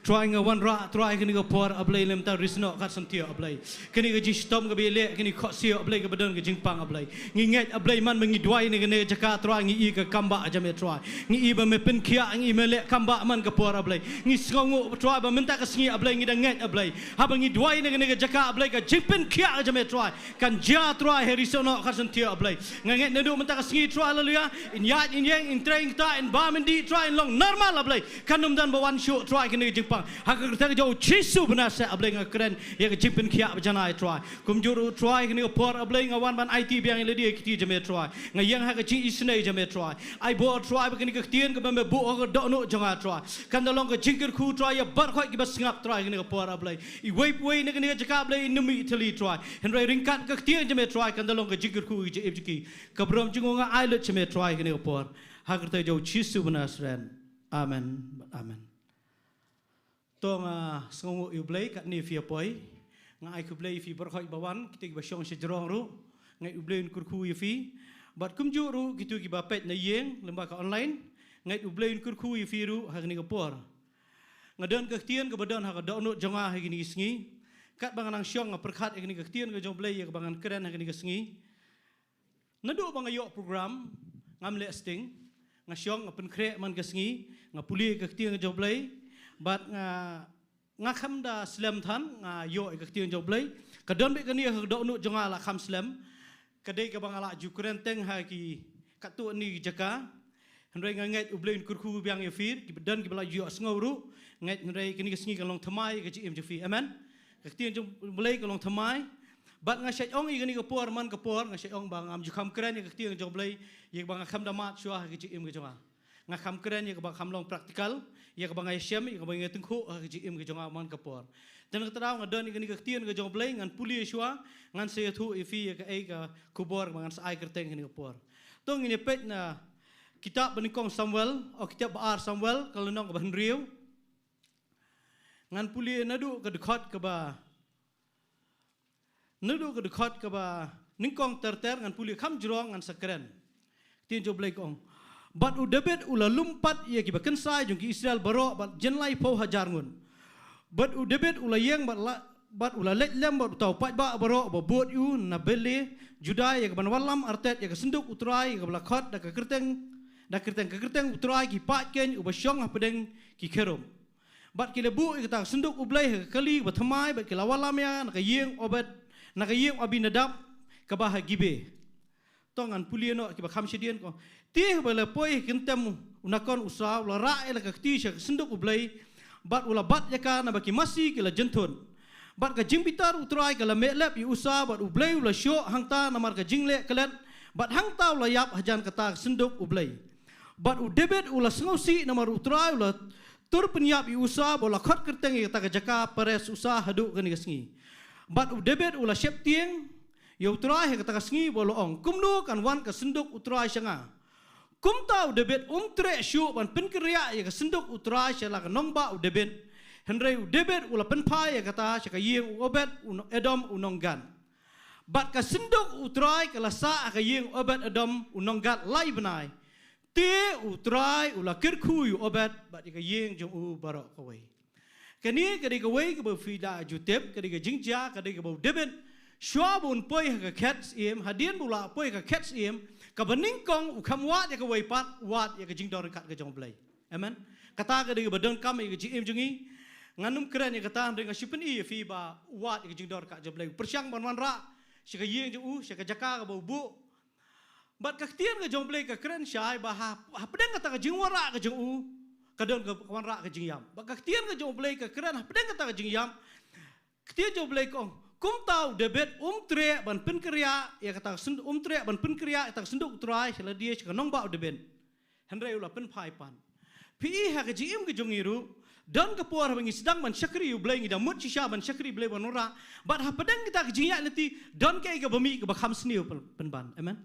try nga wan ra try kini ko por ablay lem ta risno khat sam tia ablay kini ga ji stom ga be le kini kho sio ablay ga badon ga jing pang ablay ngi nget ablay man mengi duai ni ne jaka try ngi i ga kamba aja me try ngi i ba me pen kia ngi me le kamba man ga por ablay ngi ngo try ba minta ka sngi ablay ngi da nget ablay ha ba ngi duai ni ga jaka ablay ga jing pen kia aja me try kan ja try herisono khat sam tia ablay nget nadu menta ka sngi try hallelujah in yat in yang in train ta in ba mendi try in long normal ablay kanum dan ba wan show try kini jing pang ha ka ta jo chisu bena se ablay nga kren ya ka jing pen kia ba jana try kum juru try kini por ablay nga wan ban IT biang le dia kiti jame try nga yang ha ka chi isnei jame try ai bo try ba kini ka tien ka ba bo ka do no janga try kan da long ka jingker khu try ya bar khoi ki ba sngap try kini por ablay I wei ni kini jaka ablay numi Italy try henry ringkat ka tien jame try kan da long ka jingker khu je ebjiki ka brom jingonga ai le jame try kini por ha ka ta jo chisu bena sren amen amen tong songo yu blay kat ni fia poi nga ai ku blay fi bar khoi ba wan kiti ba shong se jrong ru ngai u blay kur khu yu fi bat kum ju ru kitu ki ba pet na yeng lemba ka online ngai u blay kur khu yu fi ru ha ni ka por nga don ka tien ka badon ha ka do no jonga ha ni sngi kat bangan ang shong perkhat ha ni ka tien ka jong blay ka bangan keren ha ni ka sngi nadu bang yo program ngam le sting nga shong pen kre man ka sngi nga puli ka tien ka jong blay bat nga kham da slam than nga yo ka tien jong blay ka don be ka ni ha do no jonga la kham slam kadai ka bangala Ukraine teng ha ki katu ni jaka hendrai ngai ublein kurku biang ye fir ki bedan ki bala yo sngoru ngai hendrai kini sngi ka long thamai ka ji em fi amen ka tien jong blai ka long thamai bat nga shai ong i kini ka por man ka por nga shai ong bang am ju kham kren ka tien jong blai ye bang kham da mat shwa ka ji em ka jonga nga kham kren ye ka bang kham long practical ye ka bang ai shem ye ka bang ngai tengkhu ka ji em ka jonga man ka por dan ka taraw nga don i kini ka tien ka jong blai ngan puli shwa ngan se thu ifi ka ai ka kubor ngan sa ai kerteng ni por tong ini pet na kitab benikong Samuel o kitab baar Samuel kalau nong ban riu ngan puli nadu ka dekat ka ba ningkong terter ngan puli kham jrong ngan sakren tin jo blai kong bat u debet ula lumpat ye ki ba kensai jong ki Israel baro bat jenlai po hajar ngun bat u debet ula yeng bat ula let lem bat tau pat ba baro ba bot yu na bele judai ya ban walam artet ya senduk utrai ya bala khot da kerteng utrai ki pat ken u ba shong pedeng ki kerom bat ki lebu ta senduk ublai kali ba thamai bat ki lawalam ya na ka yeng obat na ka yeng abinadab ka ba gibe tongan pulieno ki ba kham shedien ko ti ba le poi kintem unakon usa la ra ela ka ti senduk ublai bat ula bat ya ka na ba ki masi ki la jentun bat ka jimpitar utrai ka la melep yu usa bat ublai ula sho hangta namar ka jingle kelet bat hangta ula yap hajan kata senduk ublai bat u debet ula sngosi namar utrai ula tur penyap yu usa bola khot kerteng kata ka jaka pares usa hadu ka ni sngi bat u debet ula shep tieng yu utrai kata ka sngi bolo ong kumnu kan wan ka senduk utrai shanga kumta u debet tre shu ban penkriya ya ka senduk utrai shala ka nongba u debet henry u debet ula penpai ya kata shaka yeng obet edom unonggan bat ka senduk utrai ka lasa ka yeng obet edom unonggat lai benai te utrai ula kirku yu obet bat ka yeng jong u barok kawai kani kadi ka wei ka ba fida jutep kadi ka jingja kadi ka ba debet shwabun poi ka cats em hadien bula poi ka cats em ka beningkong u khamwat ya ka wei pat wat ya ka jingdor kat ka jong blai amen kata kadi ka badon kam ya ka jim jongi nganum keren ya kata dengan sipen i fi ba wat ya ka jingdor kat jong blai persyang ban ra shika yeng jong u shika jaka ka ba bu bat ka tien ka jong blai ka keren syai ba ha pedeng kata ka jingwara ka jong u kadon ka wan ra ka jingyam ba ka tien ka jong blai ka keren ha pedeng kata ka jingyam tien jong blai kong kum tau debet tre ban pen kriya ya kata tre ban pen kriya ta senduk utrai sela dia ka nong ba deben henry ula pen pai pan pi ha ka jim ka jong iru dan ka por bangi sedang ban syakri u blai ngi da mut shisha ban syakri blai ban ora bat ha pedeng kita ka jingya leti dan ka bami ka bakham sniu pen ban amen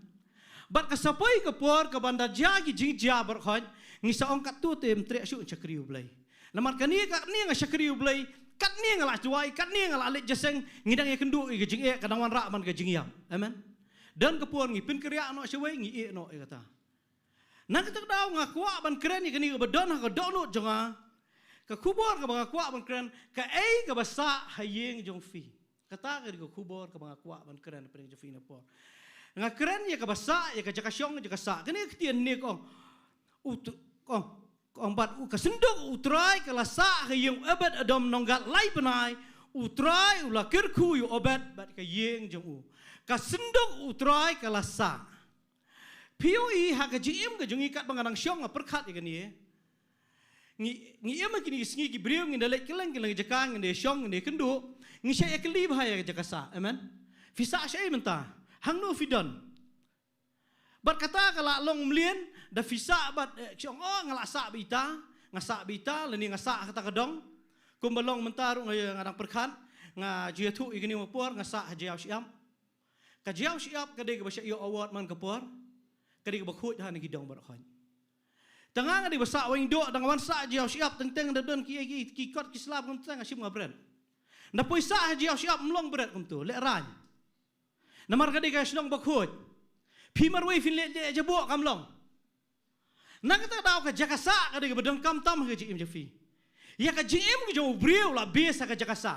bat ka sapoi ka por ka banda jagi jingja bar khon ngi sa ong kat tu tem tre shu syakri u blai lamar ka ni nga syakri u blai kat ni ngala tuai kat ni ngala alik jaseng ngidang ye kendu i gejing e kadang wan ra man gejing yam amen dan kepuan ngi pin kriya no sewe ngi no kata nak tak daw nga kwa ban kren ni kani badon ha donut jonga ka kubor ka banga kwa ban kren ka ka basa hayeng jong fi kata ka kubor ka banga kwa ban kren pring jong fi na por nga kren ya ka basa ya ka jakasyong ya ka sa kani ktian ni ko kong bat ka sendok utrai ka lasa hayeng abad adom nonggat lai penai utrai ula kirku yu obat bat ka yeng jong u ka sendok utrai ka lasa POE ha ka jim ka jungi kat banganang syong perkhat ya ni ngi ema kini sngi ki briu ngi dalek keleng jakang ngi syong ngi kendu ngi sya ekli bahaya ka jakasa amen fisa sya menta hangno fidon bat kata kala long mlien da fisa bat syong ngala sa bita ngasa bita leni ngasa kata kedong kumbalong mentaru ngadang perkhan nga jiatu igini mapor ngasa hajiau siam ka jiau siap ka de ka basya yo award man kapor ka de ka bakhut ha ngi dong barkhon tanga ngadi basa wing do dang wan sa jiau siap teng da don ki kot ki slab kum tang asim ngabren na poisa hajiau siap mlong berat kum tu le ran namar ka de ka snong bakhut pi marwei fin le jabo kamlong nang ta daw ka jakasa ka de ka bedong kam tam ka ji im jafi ya ka jim ke jo briu la besa ka jakasa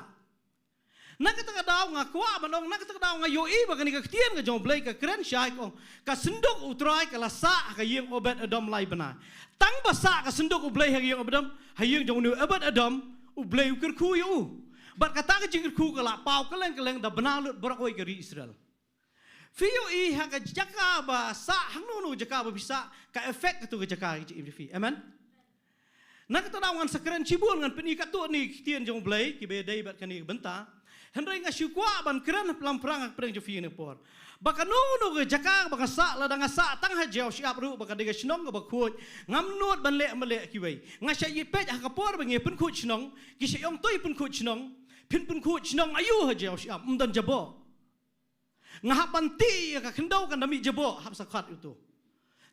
nak ta daw nga kwa manong nak ta daw nga yoi ba kani ka tien ka jo blai ka kren shai ko ka sendok utrai ka la sa ka yeng obet adom lai bana tang basa ka sendok u blai ha yeng obedom ha yeng jo nu obet adom u blai u ker ku yu bat ka ta ka jing ku ka la pau ka leng da bana lut brak oi ka ri Israel Fio ha ka jaka ba sa hangno no jaka ba bisa ka efek ka tu ka jaka ji im fi amen nak ta dawan sakren cibun ngan peni kat tu ni tien jong blai ki be dai bat kani benta hendrai nga syukwa ban kran pelam perang preng jo fi ne por baka no ke jaka baka sa la dang sa tang ha jeo siap ru baka de snong ba khut ngam nut ban le male ki wei nga sya yi pet ha ka por ba nge pun khut snong ki se yong toi pun khut snong pun khut snong ayu ha jeo siap dan jabo nga ha panti ka kendau kan dami jabo hap sakat itu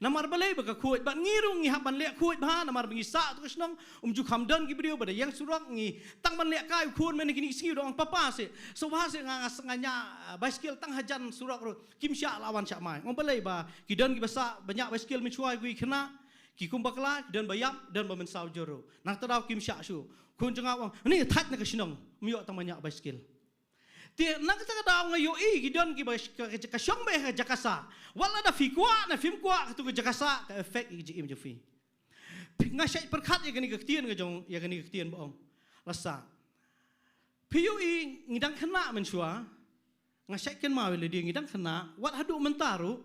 namar balai baka kuat bat ngirung ngi haban lek kuat ba namar bengi sa tu snong ju khamdan ki brio bada yang surak ngi tang ban lek kai kuat men kini singi dong papa se so ba se nga nganya bicycle tang hajan surak ro kim sya lawan sya mai ngom balai ba ki dan ki basa banyak bicycle mencuai gui kena ki kum bakla dan bayam dan ba men saw joro nak tadaw kim sya su kun janga wang ni that na ka snong miyo tang banyak bicycle Ti nak ta daw nga yo gidon ki ka syong be ka jakasa wala da fi kwa na fim kwa ka tu ka jakasa ka effect ji im fi nga shay perkhat ya gani ka tien ga jong ya gani ka tien bong lasa PUE ngidang khana men shua nga shay ken ma wele di ngidang khana wat hadu mentaru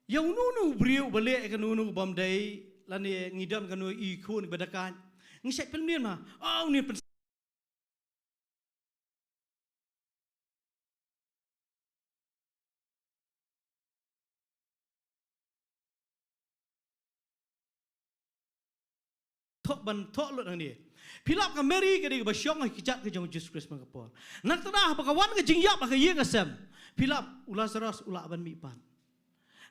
yang nunu briu bale ka nunu bam dai lani ngidam ka nu I khun badakan ngi shay pelmien ma ni thok ban thok lut ang ni pilap ka Mary ka di ba syong ki jat ka jong Jesus Christ mang kapor nak tada ba ka wan ka jingyap ka yeng asam pilap Lazarus ula ban mi pan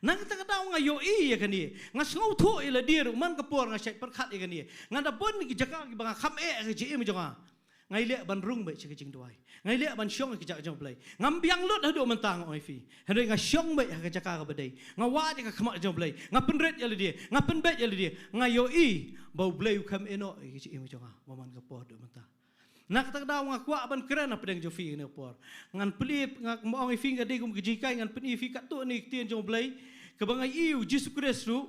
nak ta ka daw nga yo ya ka ni nga sngo tho ila dir man kapor nga shay perkhat ka ni nga da bon ki jaka ki ba kham ka ji im jonga ngai le ban rung be chi ka jing duai ngai le ban syong ki jat jong play ngam biang lut hadu mentang oi fi hendai nga syong be ka jaka ka badai nga wa ka khama jong play nga penret ya le dia nga penbet ya le dia nga yo bau blay kam eno ki im jonga maman ka por do menta nak tak daw nga kwa ban kren na pedeng jo fi ne por ngan pelip nga mo ngi fi ga de kum gi kai ngan peni fi ka tu ni tien jong blay ka bangai iu Jesus Christ ru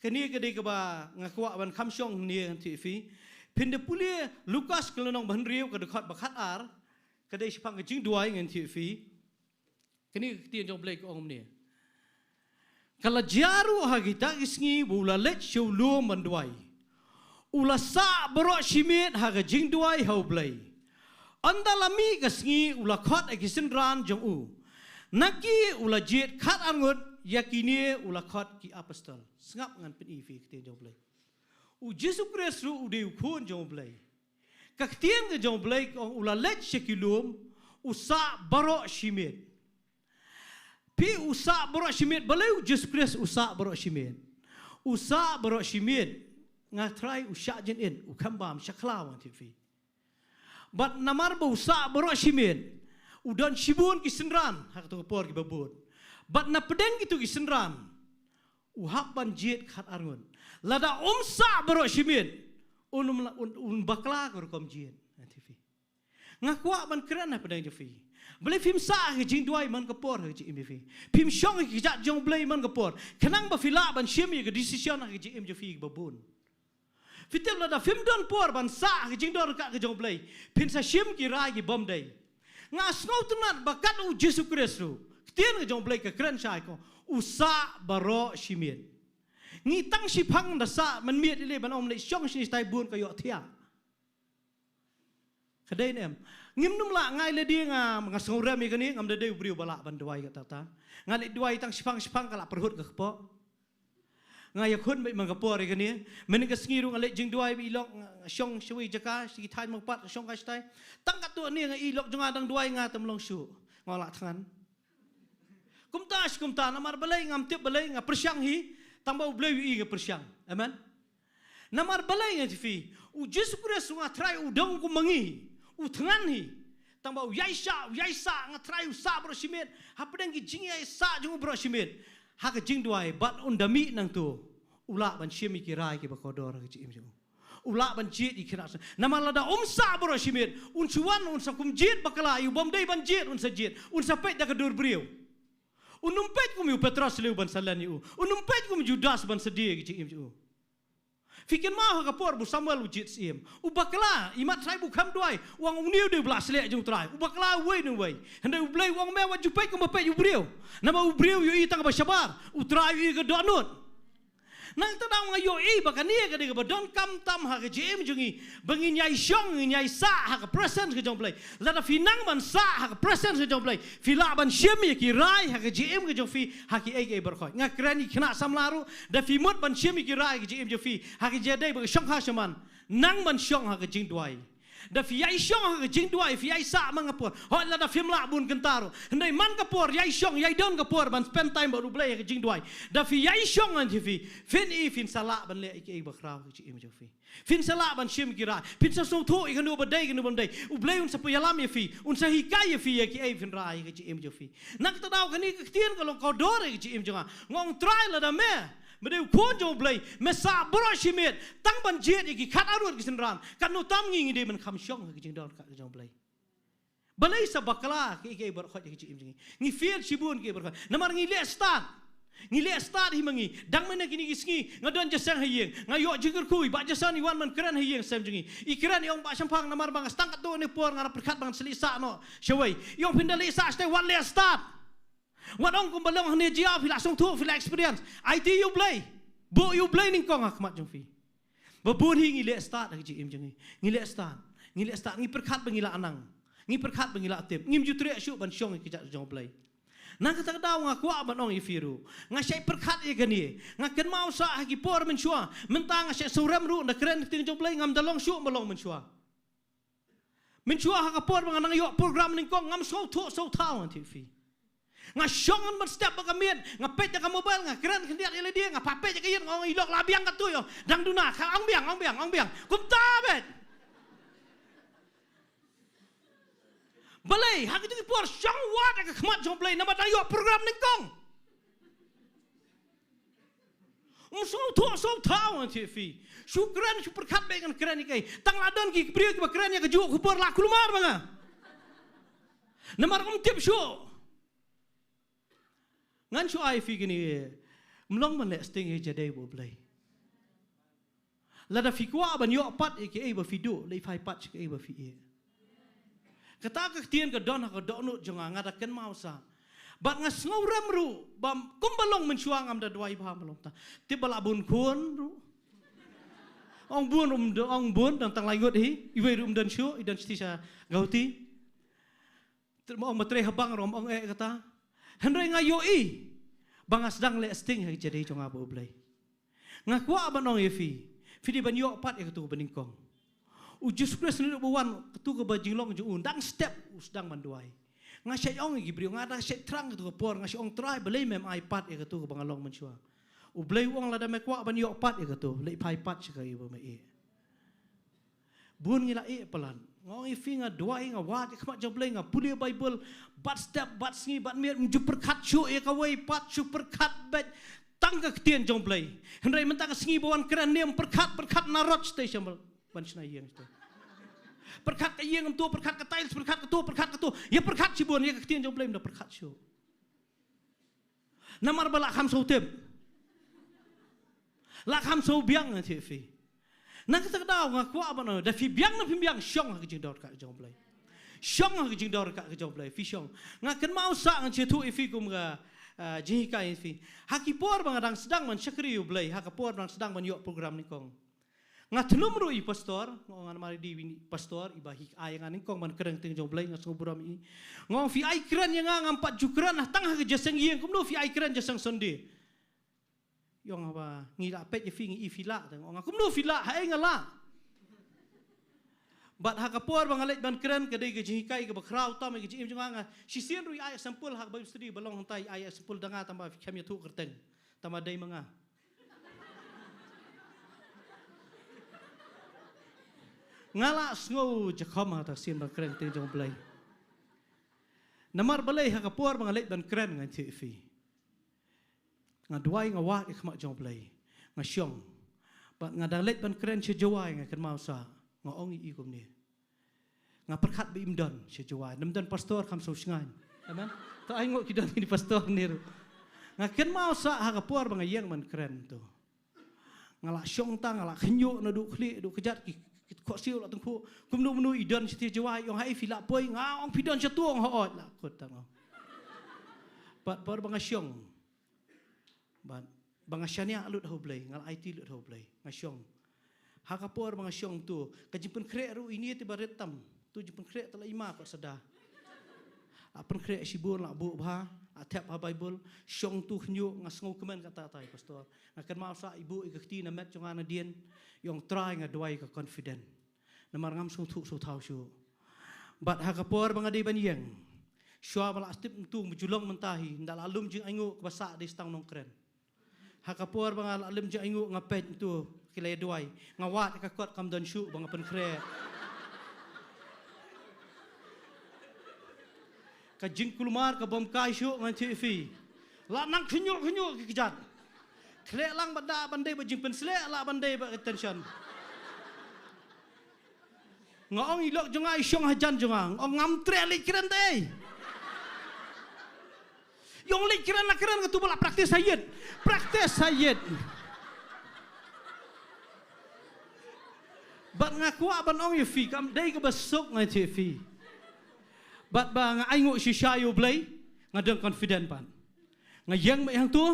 kani ka de ka ba nga kwa ban kham syong ni kan ti fi pinde pulia Lukas kelonong ban riu ka de khat ba khat ar ka de sipang ka jing duai ngan ti fi kani tien jong blay ko ong ni kala jaru ha kita isngi bula let show lu manduai ula sa bro shimit ha ga jing duai hau blai andalami ka sngi ula khat akisin ran jong u naki ula jet khat angut yakini ula khat ki apostol sngap ngan pen ifi te jong blai u Jesus Christ ru u de khon jong blai ka tien ga jong blai ko ula let shekilum usa bro shimit pi usa bro shimit balai Jesus Christ usa bro shimit nga try usha jen in ukambam shakla wan tifi but namar ba usa bro shimen udan shibun ki sinran hak to por ki babut Bat na pedeng gitu gisenran. Uhap ban jet khat arngun. Lada umsa baro shimin. Un bakla kor kom jet. TV. Ngakwa ban keren na pedeng jofi. Boleh film sah ke jing duai man kapor ke jing MV. Film syong ke jat jong boleh man kapor. Kenang ba fila ban syem ke decision ke jing MV babun. Fitem la da film don por ban sah ke jing dor ka ke jong boleh. Pin sa syem ki rai ki bom dai. Nga snow tunat ba kat u Jesu Kristus. Tien ke jong boleh ke keren sai ko. Usa baro shimin. Ngi tang si phang da sa man miet ile ban om le syong si tai bun ka yo thia. Kadai nem. Ngim num la ngai le dia nga songre mi kani ngam de de briu bala ban duai ka ta ngai duai tang sipang kala perhut ka po ngai yakun mai mang ka po re kani men ka sngiru ngai jing duai bi lok syong shui jaka si thai mang pat syong ka stai tang ka tu ni ngai lok jonga dang duai nga tam long shu ngola thangan kumta namar balai ngam tip balai nga persyang hi tang ba bleu i nga persyang amen namar balai nga fi u Jesu Kristus nga trai u dong ku mangi u thangan hi tang ba u yaisa nga trai u sa bro simet ha pedang ki jing ya sa jung bro simet ha ka jing duai bat undami nang tu ula ban syemi ki rai ki ba kodor ki im jung ula ban jet i kira namala da sa bro simet un chuan un sa kum jet bakala yu bom dei ban jet un sa pet da ka dur briu un numpet kum yu Petros leu ban salan yu un numpet kum Judas ban sedie ki im jung Fikin mah ka por bu Samuel ujit sim. Ubakla imat trai bu kham duai wang uniu de blas le jung trai. Ubakla we nu we. Hande ublei wang me wa jupai ko mape ubriu. Nama ubriu yu i tang ba sabar. Utrai yu ga donut. Nang tadang ngayo i bakania ka de ba don kam tam ha ka jem jungi. Bangin yai syong yai sa ha ka present ka jong play. Lada finang man sa ha ka present ka jong play. Fila ban syemi ki rai ha ka jem ka jong fi ha ki ai berkhoi. Nga krani khna samlaru da fi mot ban syemi ki rai ka jem jong fi ha ki jadai ba syong ha shaman. Nang man syong ha ka jing duai. Da fi yai syong ha ka jing duai fi yai sa mangapor. Hoi lada film la bun kentaro. Ndai man kapor yai syong yai don kapor ban spend time ba dublai ka jing duai. Da fi yai syong an fi fin sala ban le ik ba krau ki im jo fi. Fin sala ban syem ki rai. Fin sa so tho i kan do ba dai kan do bam dai. Ublai un sa pu yalam ye fi. Un sa hikai ye fi ki ai fin rai ki im jo fi. Nak ta dau kan ni ka tien ka long ko dore ki im jo ngong try la da me. Medeu kon jong blai mesa bro shimet tang ban jet ki khat arut ki senran kan no tam ngi de man kham syong ki jing don ka jong blai balai sa bakla ki ber khot ki im jing ngi fiel sibun ki ber namar ngi le start hi mangi dang mana kini ki sngi ngadon jasang hayeng ngayo jigur kui ba jasan iwan man kran hayeng sem jingi ikran yong ba sampang namar bang stang ka do ne por ngara perkhat bang selisa no shawai yong pindali sa stay one le start Wadong kum balong hane jia fila song tu fila experience. IT you play. Bo you play ning kong akmat jong fi. Babun hi ngile start lagi jim jong. Ngile start ngi perkhat bangila anang. Ngi perkhat bangila tip. Ngim jutre syuk ban syong ki jong play. Nang kata daw nga kwa ban ong ifiru. Nga syai perkhat ye gani. Nga ken mau sa hagi por men syua. Mentang nga syai suram ru na kren ting jong play ngam dalong syuk malong men syua. Men syua ha ka por bang nang yo program ning kong ngam so tau anti fi. Nga syongan man setiap bagamien nga pet ka mobile nga keren kendiat ile dia nga papet ka yen ngong ilok labiang ka tuyo dang duna ka ong biang kum tabet balai ha kitu por syong wat ka khmat jong play na batayo program ning kong so tau anti fi syukran super khat be kan keren kai tang ladon ki priyo ki keren ya ka ju khupor la kulumar banga namar tip syo ngan chu ai fi gini mlong man le sting e jadai bo blai la da fi kwa ban yo pat e ke e ba fi do le fai pat ke e ba fi e kata ka tien ka don ka do no jonga ngada ken mau sa bat nga ngau ram ru bam kum balong men chuang am da dwai ba balong ta ti bala bun khun ru ong bun dang tang lai ngot hi i we rum dan shu i dan sti sa gauti termo ong matre habang rom ong e kata Hendrai ngayo i bangas dang le sting hai jadi chonga bo blai ngakwa banong yefi fidi ban yo pat e tu baning kong u Jesus Christ ni buwan tu ke bajing long ju undang step usdang manduai nga syai ong gi brio nga da syai trang tu por nga syai ong try belai mem ai pat e tu ke bangalong menchua u blai wong la da me kwa ban yo pat e tu le pai pat chi ka i bo me e bun ngila e pelan ngong ifi nga dua nga wat khmat joblay nga pulia Bible bat step bat sngi bat mir ju perkat shu e kawai pat shu perkat bet tang ka tien joblay hendrai mentang sngi bawan kran nem perkat narot station ban snai yang sto perkat ka yang tu perkat ka tiles perkat ka tu ya perkat cibon ya ka tien joblay mda perkat shu namar bala kham so tem la kham so biang na fi nak kita tahu ngaku apa no, dah biang na biang syong ke jing dor ka jong play, syong ke jing dor ka jong play, fi syong. Ngakan mau sa ngan cetu ifi kum ga jing ka ifi. Hakipor bang adang sedang man syakri u play, hakapor bang sedang man yok program ni kong. Ngatenum ru i pastor, ngan mari di pastor ibahi ay ngan kong man kereng ting jong play ngan program i. Ngong fi ay kran yang ngam 4 jukran tang ha ke jasang yeng kum no fi ay kran jasang sonde. Yong apa ngila pet je fi ngi ifila tengok ngakum no fila hai ngala bat ha kapor bangalet ban keren kedai ke jikai ke bakrau tam ke jim janga sisian rui ayat sampul hak bayu studi balong hantai ayat sampul danga tambah khem ya tu kerteng tambah dai manga ngala sngo je kham ha tak sien ban keren te jong play namar balai ha kapor bangalet ban keren ngan ti fi ngaduai ngawat ikhmat jong play ngasyong bat ngadalet ban keren sejawai ngakan mausa ngong i kum ni ngaperkat bi imdan sejawai namdan pastor kham so sngan amen ta ai ngok kidan ni pastor ni ngakan mausa ha kapor bangayang man keren tu ngala syong ta ngala khnyo na du khli du kejat ki kok siu la tengku kum nu menu idan sejawai yong hai filak poi ngaong pidan setuang hoot la kot ta ngong bat par bangasyong ban bangasyania alut hoblay ngal IT lut hoblay ngasyong hakapor bangasyong tu kajipun krek ru ini ti baretam tu jipun krek tala ima kok sada apen krek sibur la bu bha atep ha Bible syong tu khnyo ngasngo kemen kata tai pastor ngakan mausa ibu ikti na met jongana dien yong try ngadwai ka confident namar ngam sung thu so thau shu bat hakapor bangadi banyeng syua bala astip tu mujulong mentahi ndal alum jing aingu basa di stang nong keren hakapor bang alim je ingu ngapet tu kilai duai ngawat ka kot kam don shu bang pen kre ka jing kulmar ka bom kai shu ngan tv la nang khnyo ki kejat kle lang banda bandai ba jing pen sle la bandai ba attention ngong ilok jongai syong hajan jongang ong ngam tre li kren dei Yung likiran na kiran tu bala praktis hayat. Bat ngaku aban ong yufi kam dai ke besok ngai TV. Bat ba nga aingo si shayo blay ngadeng confident pan. Ngayang mai hang tu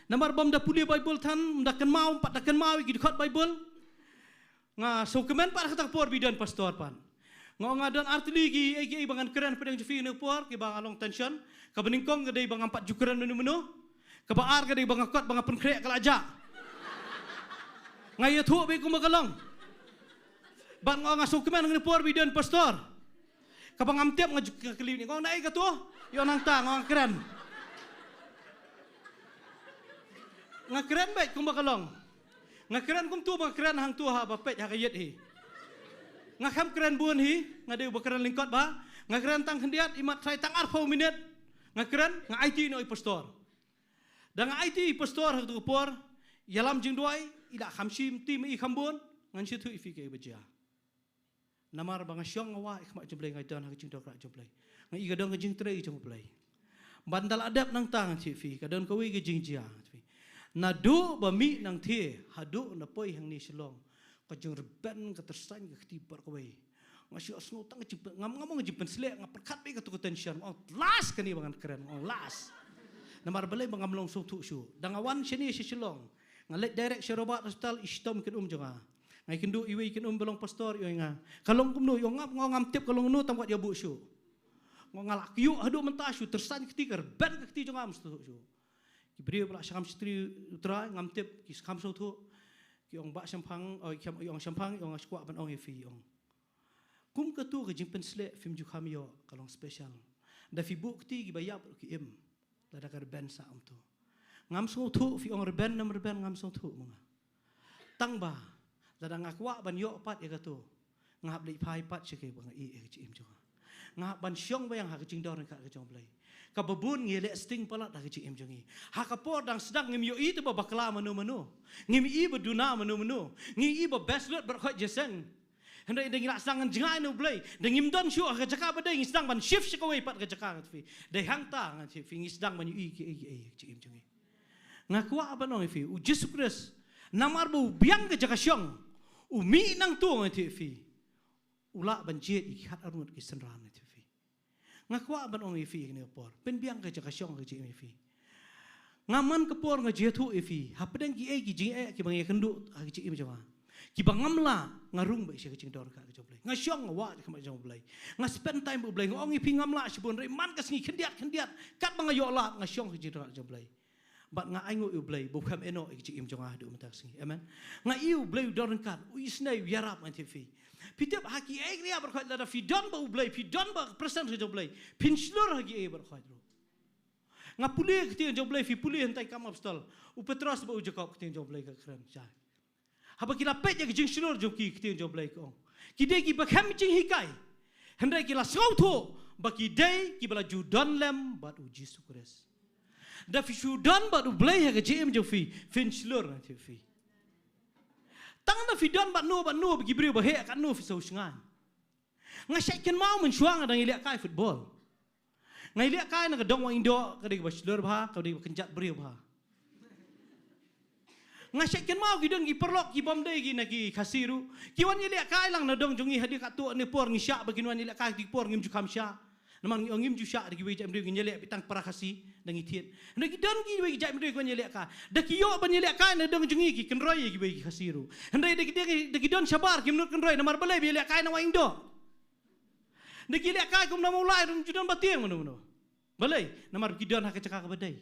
namar bom da puli Bible tan ndakan mau pat dakan mau gi khot Bible. Nga so kemen pat kata por bidan pastor pan. Ngadon artili gi egi bangan keren pedang jufi ne por ki bang along tension. Kabeningkong gadai bang 4 jukeran menu-menu. Kebaar gadai bang akot bang apun krek kalaja. Ngaya thu be ku magalong. Ban ngong asuk kemen ngi por bidan pastor. Kabang amtiap ngakelip ni ngong naik ka tu. Yo nang ta ngong keren. Ngakeren baik ku magalong. Ngakeren kum tu bang keren hang tu ha bapet ha kayet hi. Ngakam keren buan hi ngadai bakaran lingkot ba. Ngakeren tang hendiat imat sai tang arfau minit. Ngakeren nga IT no pastor. Dan nga IT pastor hak tu por yalam jing duai ida khamsim tim i khambon ngan situ ifike beja. Namar bang syong wa ikhmat jemblay ngai dan hak jing dok rak jemblay. Ngai gadong jing trei jemblay. Bandal adap nang tang TV kadon kawi ge jing jia. Nadu bami nang the hadu na poi hang ni selong. Kajung reben ketersan ke tibar kawi. Ngasih asno tang jipet ngam jipet selek ngaperkat be ketu tension oh last kani bangan keren oh last namar balai bangam long so tu shu dangawan sini silong ngalet direct syarabat hospital istom ken jonga ngai kendu iwi ken belong pastor yo nga kalong kumnu yo ngam tip kalong nu tambat ya bu shu ngalak yu hadu mentah shu tersan ketiker ben keti jonga mstu shu kibri bala syam stri utra ngam tip kis kham so tu ki ong ba sampang ong sampang ong skwa ban ong ifi ong kum ketu ke jing pensle film ju khamyo kalong special da fi bu kti gi bayap ki im la da kar ben sa tu ngam so thu fi ong reben nam reben ngam so thu mga tang ba la da ngakwa ban yo pat ya tu ngap lei phai pat cheke bang I ke chim jo ngap ban syong bayang ha ke jing dor ka ke jong blai ka babun ngi le sting palat ha ke chim jongi ha ka por dang sedang ngim yo I tu ba bakla manu ngim I beduna manu ngi I ba beslet ber khot jeseng hendak dengi nak sedang jengai no blai dengim don syu ka jaka ba deng sedang ban shift sekawai pat ka jaka ngat fi de hang ta ngat fi ngi sedang ban I ke chim jongi ngakwa apa no fi u Jesus Christ namar bu biang ke jaka syong u mi nang tu ngat fi ula ban jet I khat arut ki senran ngat fi ngakwa ban ong fi ni por pen biang ke jaka syong ke chim fi ngaman ke por nga jetu fi hapdeng ki ki jing ki bang kendu ki chim jonga ki bangamla ngarung ba isi kecing dor ka ke joblay ngasyong wa ka ma joblay nga spend time bu blay ngong I pi ngamla sibun re man ka sngi khendiat kat bang yo la ngasyong ke jing joblay bat nga aingo u blay bu kham eno ki im jonga du mata sngi amen nga iu blay dor kat u isnai yarap man fi pitep haki ria ber khot la fi don ba u blay fi don ba present ke joblay pin slur haki ber khot nga puli ke joblay fi puli hentai kam abstal u petros ba u jokop ke joblay ka khren cha haba kila pet ya jing shilor joki kiti joblay ko kide ki bakham jing hikai hendai kila sauto baki day ki bala judan lem bat u Jesus Christ da fi judan bat u blay ha jim jofi fin shilor na fi tang na fi don bat no bagi brio ba he kan no fi so shngan nga shai ken mau men shuang dang ile kai football ngai ile kai na ka dong wa indo ka de ba shilor ba ka de kenjat brio ba ngasek ken mau gidon gi perlok gi bomde gi nagi khasiru ki wan ile kai lang na dong jongi hadi ka tu ne por ngi sya bagin wan ile kai di por ngim ju kham sya naman ngim ju sya gi wi jam de gi nyele bitang para khasi dangi tiet nagi don gi wi jam de ko nyele ka da ki yo ban nyele kai na dong jongi gi ken roy gi wi gi khasiru handai de gi don sabar gi menurut ken roy namar balai bi ile kai na wa indo de gi ile kai kum na mulai dong judon batieng manu balai namar gi don ha ka cakak badai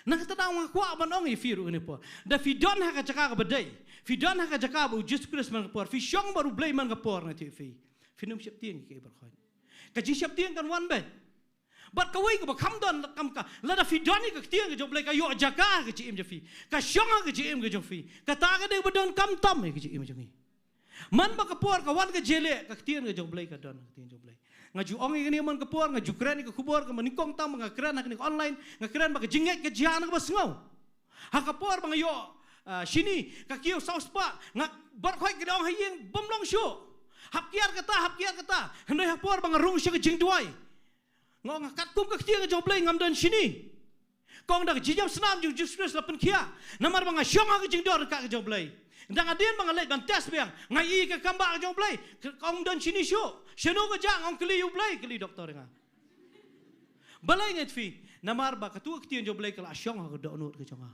nak tadang ngakwa ban ong ifiru ni po da fi don ha ka jaka ka badai fi don ha ka jaka bu Jesus Christ man por fi syong baru blai man ka por na ti fi num siap tieng ke ber khoi ka ji siap tieng kan wan ben bat ka wei ka ba kham don kam ka la da fi don ni ka tieng ka jo blai ka yo jaka ka ji im je fi ka syong ka ji im ka jo fi ka ta ka de ba don kam tam ka ji im je mi man ba ka por ka wan ka jele ka tieng ka jo blai ka don ka tieng jo blai ngaju ong ini man kapor ngaju keren ke kubor ke meningkong tam nga keren nak online nga keren ba jinget ke jian ka basngau ha kapor bang yo sini ka kiu sauspa nga bar khoi ke dong hayeng bomlong shu hap kiar kata hendai hapor bang rung shu ke jing duai ngong kat kum ka tiang job lai ngam dan sini kong dak jijam senam ju Jesus lapen kia namar bang syong ka jing dor ka job lai dang adien bang let ban test bang ngai ke kamba ka job lai kong dan sini shu Sheno ka jang ang kli ublay kli doktor nga. Balay nget fi namar ba katu ktian jo blay kala syong ha do nut ke jonga.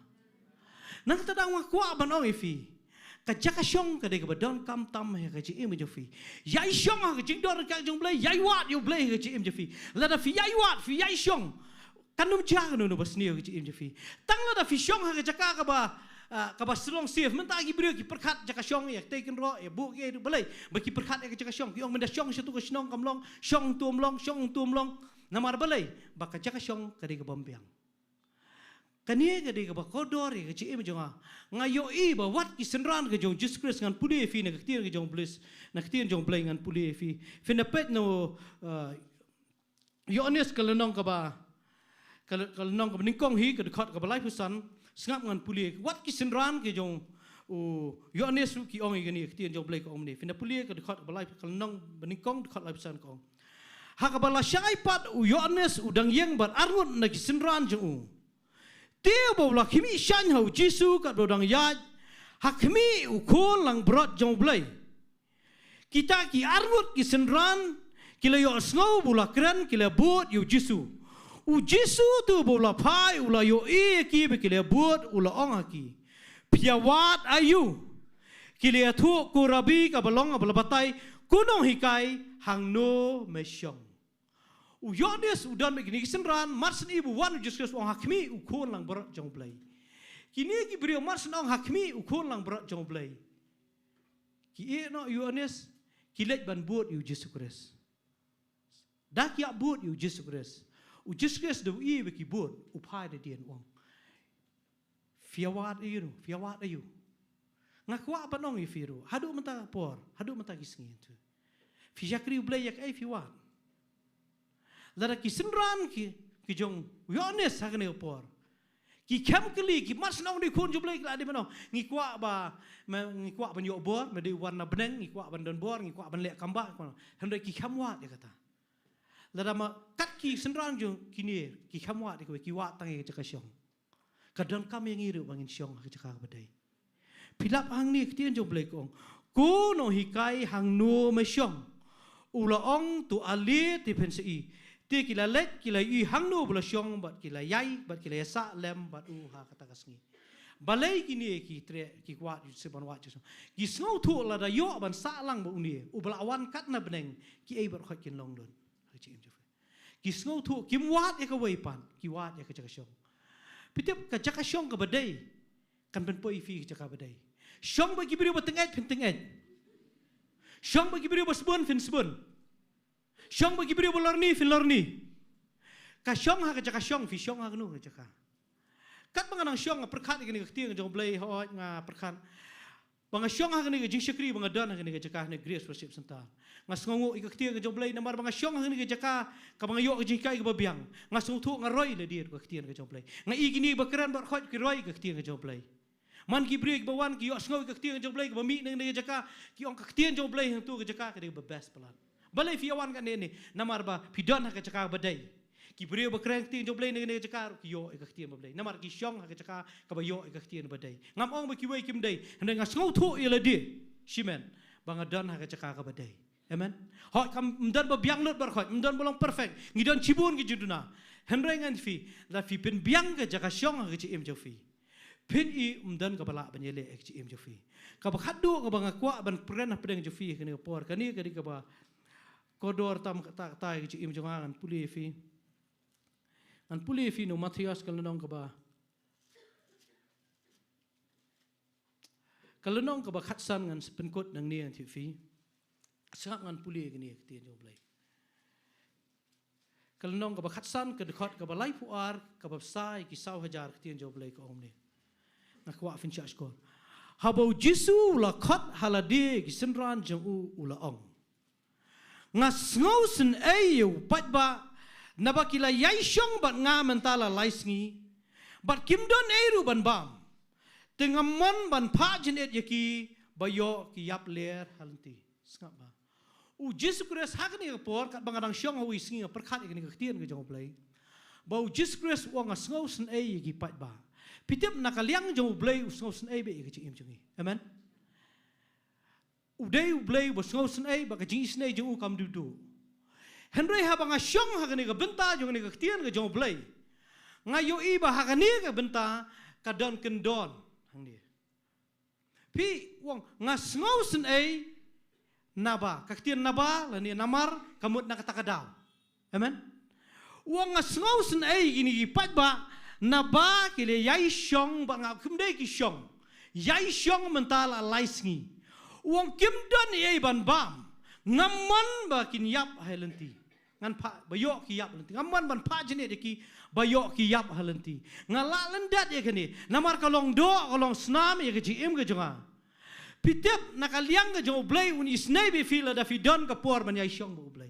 Nang tadang wa kwa ban ong fi. Ka jaka syong ka de ka badon kam tam he ka ji im jo fi. Yai syong ha jing dor ka jong blay yai wat yo blay ka ji im jo fi. La da fi yai wat fi yai syong. Kanum ja ka no basni ka ji im jo fi. Tang la da fi syong ha ka jaka ka ba ka baslong sif menta gi brio ki perkhat jaka syong ya teken ro ya bu ge balai baki perkhat ya jaka syong ki ong menda syong satu ka snong kamlong syong tumlong namar balai baka jaka syong ka de ka bombyang kanie ka de ka ba kodor ya chi im jonga ngayo I ba wat ki senran ka jong Jesus Christ ngan puli fi na ka tier ka jong bliss na ka tier jong blai ngan puli fi na pet no Yohanes kalanong ka ba kalanong ka ningkong hi ka dekat ka balai pusan sengap ngan puli wat ki senran ke jong Yohanes ki ong igani ktian jong blai ko omni fina puli ka dekat balai kalnong beningkong dekat lai pesan ko ha ka bala syai pat Yohanes udang yang bar arngut na ki senran jong tio bawla kimi shan hau Jisu ka dodang yaj hakmi ukol lang brot jong blai kita ki arngut ki senran kila yo snow bula kran kila bot yo Jisu u Jisu tu bola pai ula yo ki be kile buat ula ong aki piawat ayu kile thu ku rabi ka balong abala batai kunong hikai hang no mesyong u Yohanes udan me gini senran marsen ibu wan Jesus ong hakmi u kon lang berat jong blai kini ki brio marsen ong hakmi u kon lang berat jong blai ki no Yohanes kilet ban buat yu Jesus Christ dak ya buat yu Jesus Christ u Jesus Christ do I be ki buat u pai de dien ong fiawat ayu Ngakwa apa nong ifiru. Hadu menta por. Hadu menta kisngi tu. Fijakri ublay yak fiwan. Lara kisenran ki jong yones hakne por. Ki kem keli ki mas nong di kun jublay kla di mano. Ngikwa ba nyok bor, me di warna beneng, ngikwa ban don bor, ngikwa ban lek kamba kono. Hendai ki kamwa dia kata. Lara ma kat ki senran jong kini ki kamwa di ki wa tangi ke syong. Kadang kami ngiru bangin syong ke cakap badai. Pilap hang ni ketian jublay kong. Ku no hikai hang no me syong. Ula ong tu ali ti pensei. Ti kila lek kila i hang no bula syong bat kila yai bat kila yasa lem bat ha kata kasngi. Balai kini ki tre ki kwat seban wat ju. Ki ngau tu la da yo ban sa lang ba uni. U bala awan kat na beneng ki ai bat khot kin long don. Ki ngau tu kim wat e ka wei pan ki wat e ka jaka syong. Pitip ka jaka syong ka badai kan ben poi fi jaka badai. Syong ba ki biri ba tenget pen tenget. Syong ba ki biri ba sebun fin sebun. Syong bagi beri bolorni fin lorni. Ka syong ha ka jaka syong fi syong ha nu ka jaka. Kat banganang syong perkat ni ka tiang jong blai hot nga perkat. Banga syong ha ni ka jing syakri banga dan ha ni ka jaka ni grace worship center. Nga sngongo ka tiang jong blai namar banga syong ha ni ka jaka ka banga yo ka jing kai ka babiang. Nga sungtu nga roy le dir ka tiang ka jong blai. Nga igini bakran bar khot ki roy ka tiang ka jong blai. Man ki beri ka bawan ki yo sngoy ka tiang jong blai ka bami nang ni ka jaka ki ong ka tiang jong blai hang tu ka jaka ka ba best pelan. Balai fiawan kan ni namar ba pidon ha ka cakar badai ki brio ba kreng tin joblay ni cakar ki yo e ka tin badai namar ki syong ha ka cakar ka ba yo e ka tin badai ngam ong ba ki wei kim dai hande nga ngau thu ila di shimen banga don ha ka cakar ka badai amen hot kam mdan ba biang lut bar khot mdan bolong perfect ngidon chibun ki juduna hande ngan fi la fi pen biang ka jaka syong ha ka chi em jo fi pen I mdan ka bala banyele ek chi em jo fi ka ba khadu ka ba ngakwa ban pren ha pedeng jo fi kini por kani ka ba kodor tam tak tai ki im jongan puli fi an puli fi no Matias kalonong ka ba kalonong ka ba khatsan ngan penkot nang ni an ti fi sak ngan puli ki ni ti jo blai kalonong ka ba khatsan ka dekhot ka ba lai puar ka ba sai ki 1,000 ti jo blai ko om ni nakwa fin cha skor habo jisu la khat halade ki senran jong u la ong ngas ngausen ayu patba nabakila yai syong bat nga mentala laisngi bat kimdon eru ban bam tengamon ban pa jenet yaki bayo ki yap ler halanti skap ba u Jesus Christ hakni por kat bangadang syong hawi sngi perkhat ikni ktien ke jong play ba u Jesus Christ wa ngas ngausen ayu ki patba pitip nakaliang jong play u ngausen ayu be ke im jongi amen Udai ublay bosngau senai baka jing senai jeng ukam dudu. Henry ha banga syong ha kani ka benta jong ni ka tian ka jong ublay. Ngayo iba ha kani ka benta ka don kendon hang dia. Pi wong ngasngau senai naba ka tian naba lani namar kamut na katakadaw. Amen. Wong ngasngau senai gini ki patba naba kile yai syong ba nga kumdai ki syong. Yai syong mentala laisngi. Uang kimdan iay ban bam ngamman ba kin yap halenti ngan pa bayok ki yap halenti ngamman ban pa jenet ki bayok ki yap halenti ngala lendat ye kani namar kalong do kalong snam ye ki im ke jonga pitep nakaliang ke jong blai un isnai be fila da fi don ka por ban yai syong bo blai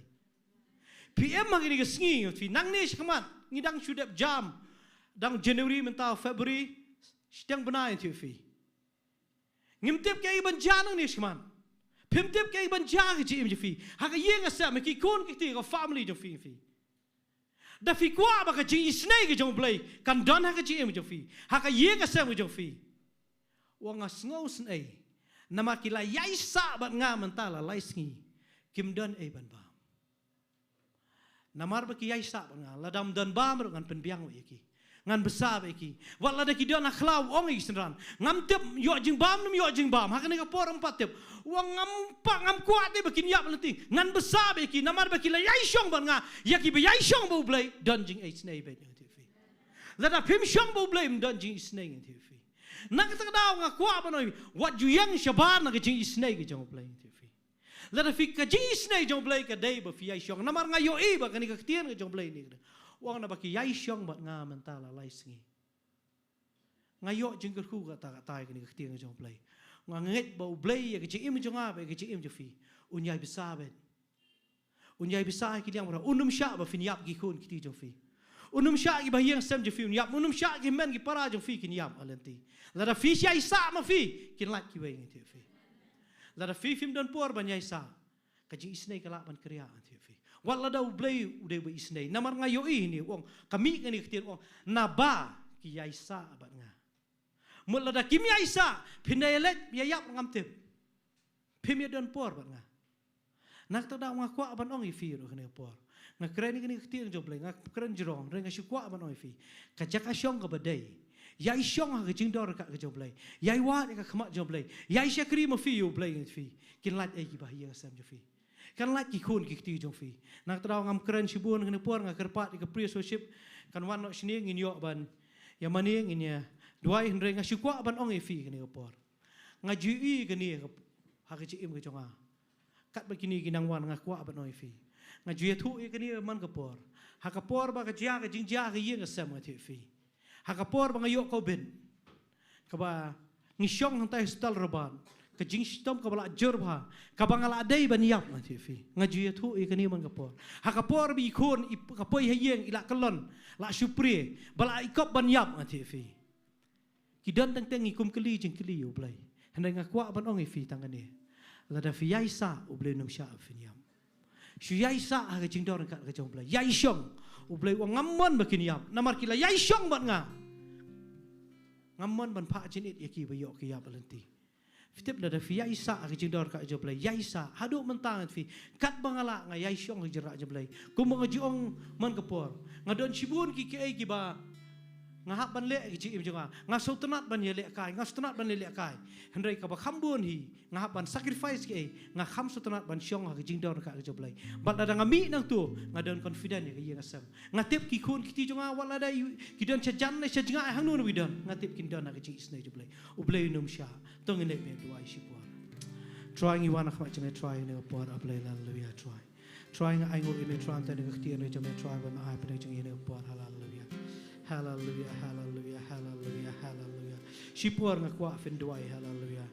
pm mangini ke sngi fi nang ne shkamat ngidang shudep jam dang January mentau February sedang benai tu fi ngimtip ke iban janang ni shman pimtip ke iban jang ji im fi ha ka yenga sa me ki kon ki ti ko family jo fi da fi kwa ba ka ji snake ke jong blai kan don ha ka ji im jo fi ha ka yenga sa me jo fi wa nga sngo sn ai nama ki la yai sa ba nga mentala lai sngi kim don ai ban ba namar ba ki yai sa ba nga la dam don ba mer ngan pen biang wi ki ngan besar iki wala da ki don akhlaw ong i senran ngam tep yo jing bam num yo jing bam hakane ka por empat tep wang ngam pa ngam kuat de bakin yap nanti ngan besar iki namar ba ki la yai syong ban nga yaki be yai syong bo blai don jing ai snai be ni ti fi la da pim syong bo blai don jing snai ni ti fi nak ta daw nga kwa ba no wat ju yang shabar na jing snai ge jong blai ti fi la da fi ka jing snai jong blai ka dei ba fi yai syong namar nga yo i ba kan ka tien ge jong blai ni wang na baki yai syong bat nga mentala lai sngi ngayo jing ku ka ta ta ni ka tiang jong play nganget ba ublay ya kecing im jonga ba kecing im jofi unyai bisa ben unyai bisa ki diang ora unum sha ba fin yap gi kun ki jofi unum sha gi ba yang sem jofi yap unum sha gi men gi para jofi ki yap alenti la da fi sha isa ma fi kin lat ki we ngi fi la da fi fim don por ban yai sa kecing isnei kala ban kriya anti fi wala da ublay ude ba isnei namar ngayo ini wong kami ngani ketir wong naba ki yai sa ba nga mula da kim yai sa pinayelet yayap ngam tip pim ya don por ba nga nak ta da nga kwa ban ong ifi ro kene por nga kren ni ketir joblay nga kren jrong re nga shukwa ban ong ifi ka jaka shong ka badai yai shong ha jing dor ka joblay yai wa ka khama joblay yai shakri ma fi joblay ngi fi kin lat e ki ba ya sam jo fi kan lat ki khun ki ti jong fi nak ta ngam kren shibun kene por nga kerpat ki priest worship kan wan no shni ngin yo ban ya mani ngin ya duai hendre nga shukwa ban ong ifi kene por nga ji kene ha ki im ke jonga kat ba kini ginang wan nga kwa ban ong ifi nga ji thu kene man ka por ha ka por ba ka jia ka jing jia ka yeng sam nga ti fi ha ka por ba nga yo ko ben ka ba ngi shong hang tai stal roban ka jing stom ka bala jor ba ka ba ngala dai ban yap nga ti fi nga ji thu kene man ka por ha ka por bi khon ka poi ha yeng ila kalon la supre bala ikop ban yap nga ti fi kidan tang tengi kum keli jing keli ublay handa nga kwa ban ong ifi tangane la da fi yai sa ublay num sha finyam shu yai sa ha jing dor ka jong blay yai shong ublay wa ngamon ba kinyam namar kila yai shong ban nga ngamon ban pha jinit yaki ba yo ki ya balenti fitip la da fi yai sa ha jing dor ka jong blay yai sa hadu mentang fi kat bangala nga yai shong jira jong blay kum nga jiong man kapor nga don shibun ki ki ba nga ban le ki im jonga nga sotenat ban yele kai nga sotenat ban le kai hendrai ka ba khambun hi nga ban sacrifice ki nga kham sotenat ban shong ha jing dor ka joblai bat ada nga mi nang tu nga don confident ya nga sam nga tip ki khun ki jonga wala da ki don chajan ne chajnga hang nu wi don nga tip kin don ha ji isnai joblai ublai num sha tong le me duai shi por trying you wanna khma chane try ne por ablai hallelujah trying I go in try ta ne khti ne chame try ban ai pa ne chang ne por hallelujah hallelujah hallelujah hallelujah hallelujah shipor nga kwa fin duai hallelujah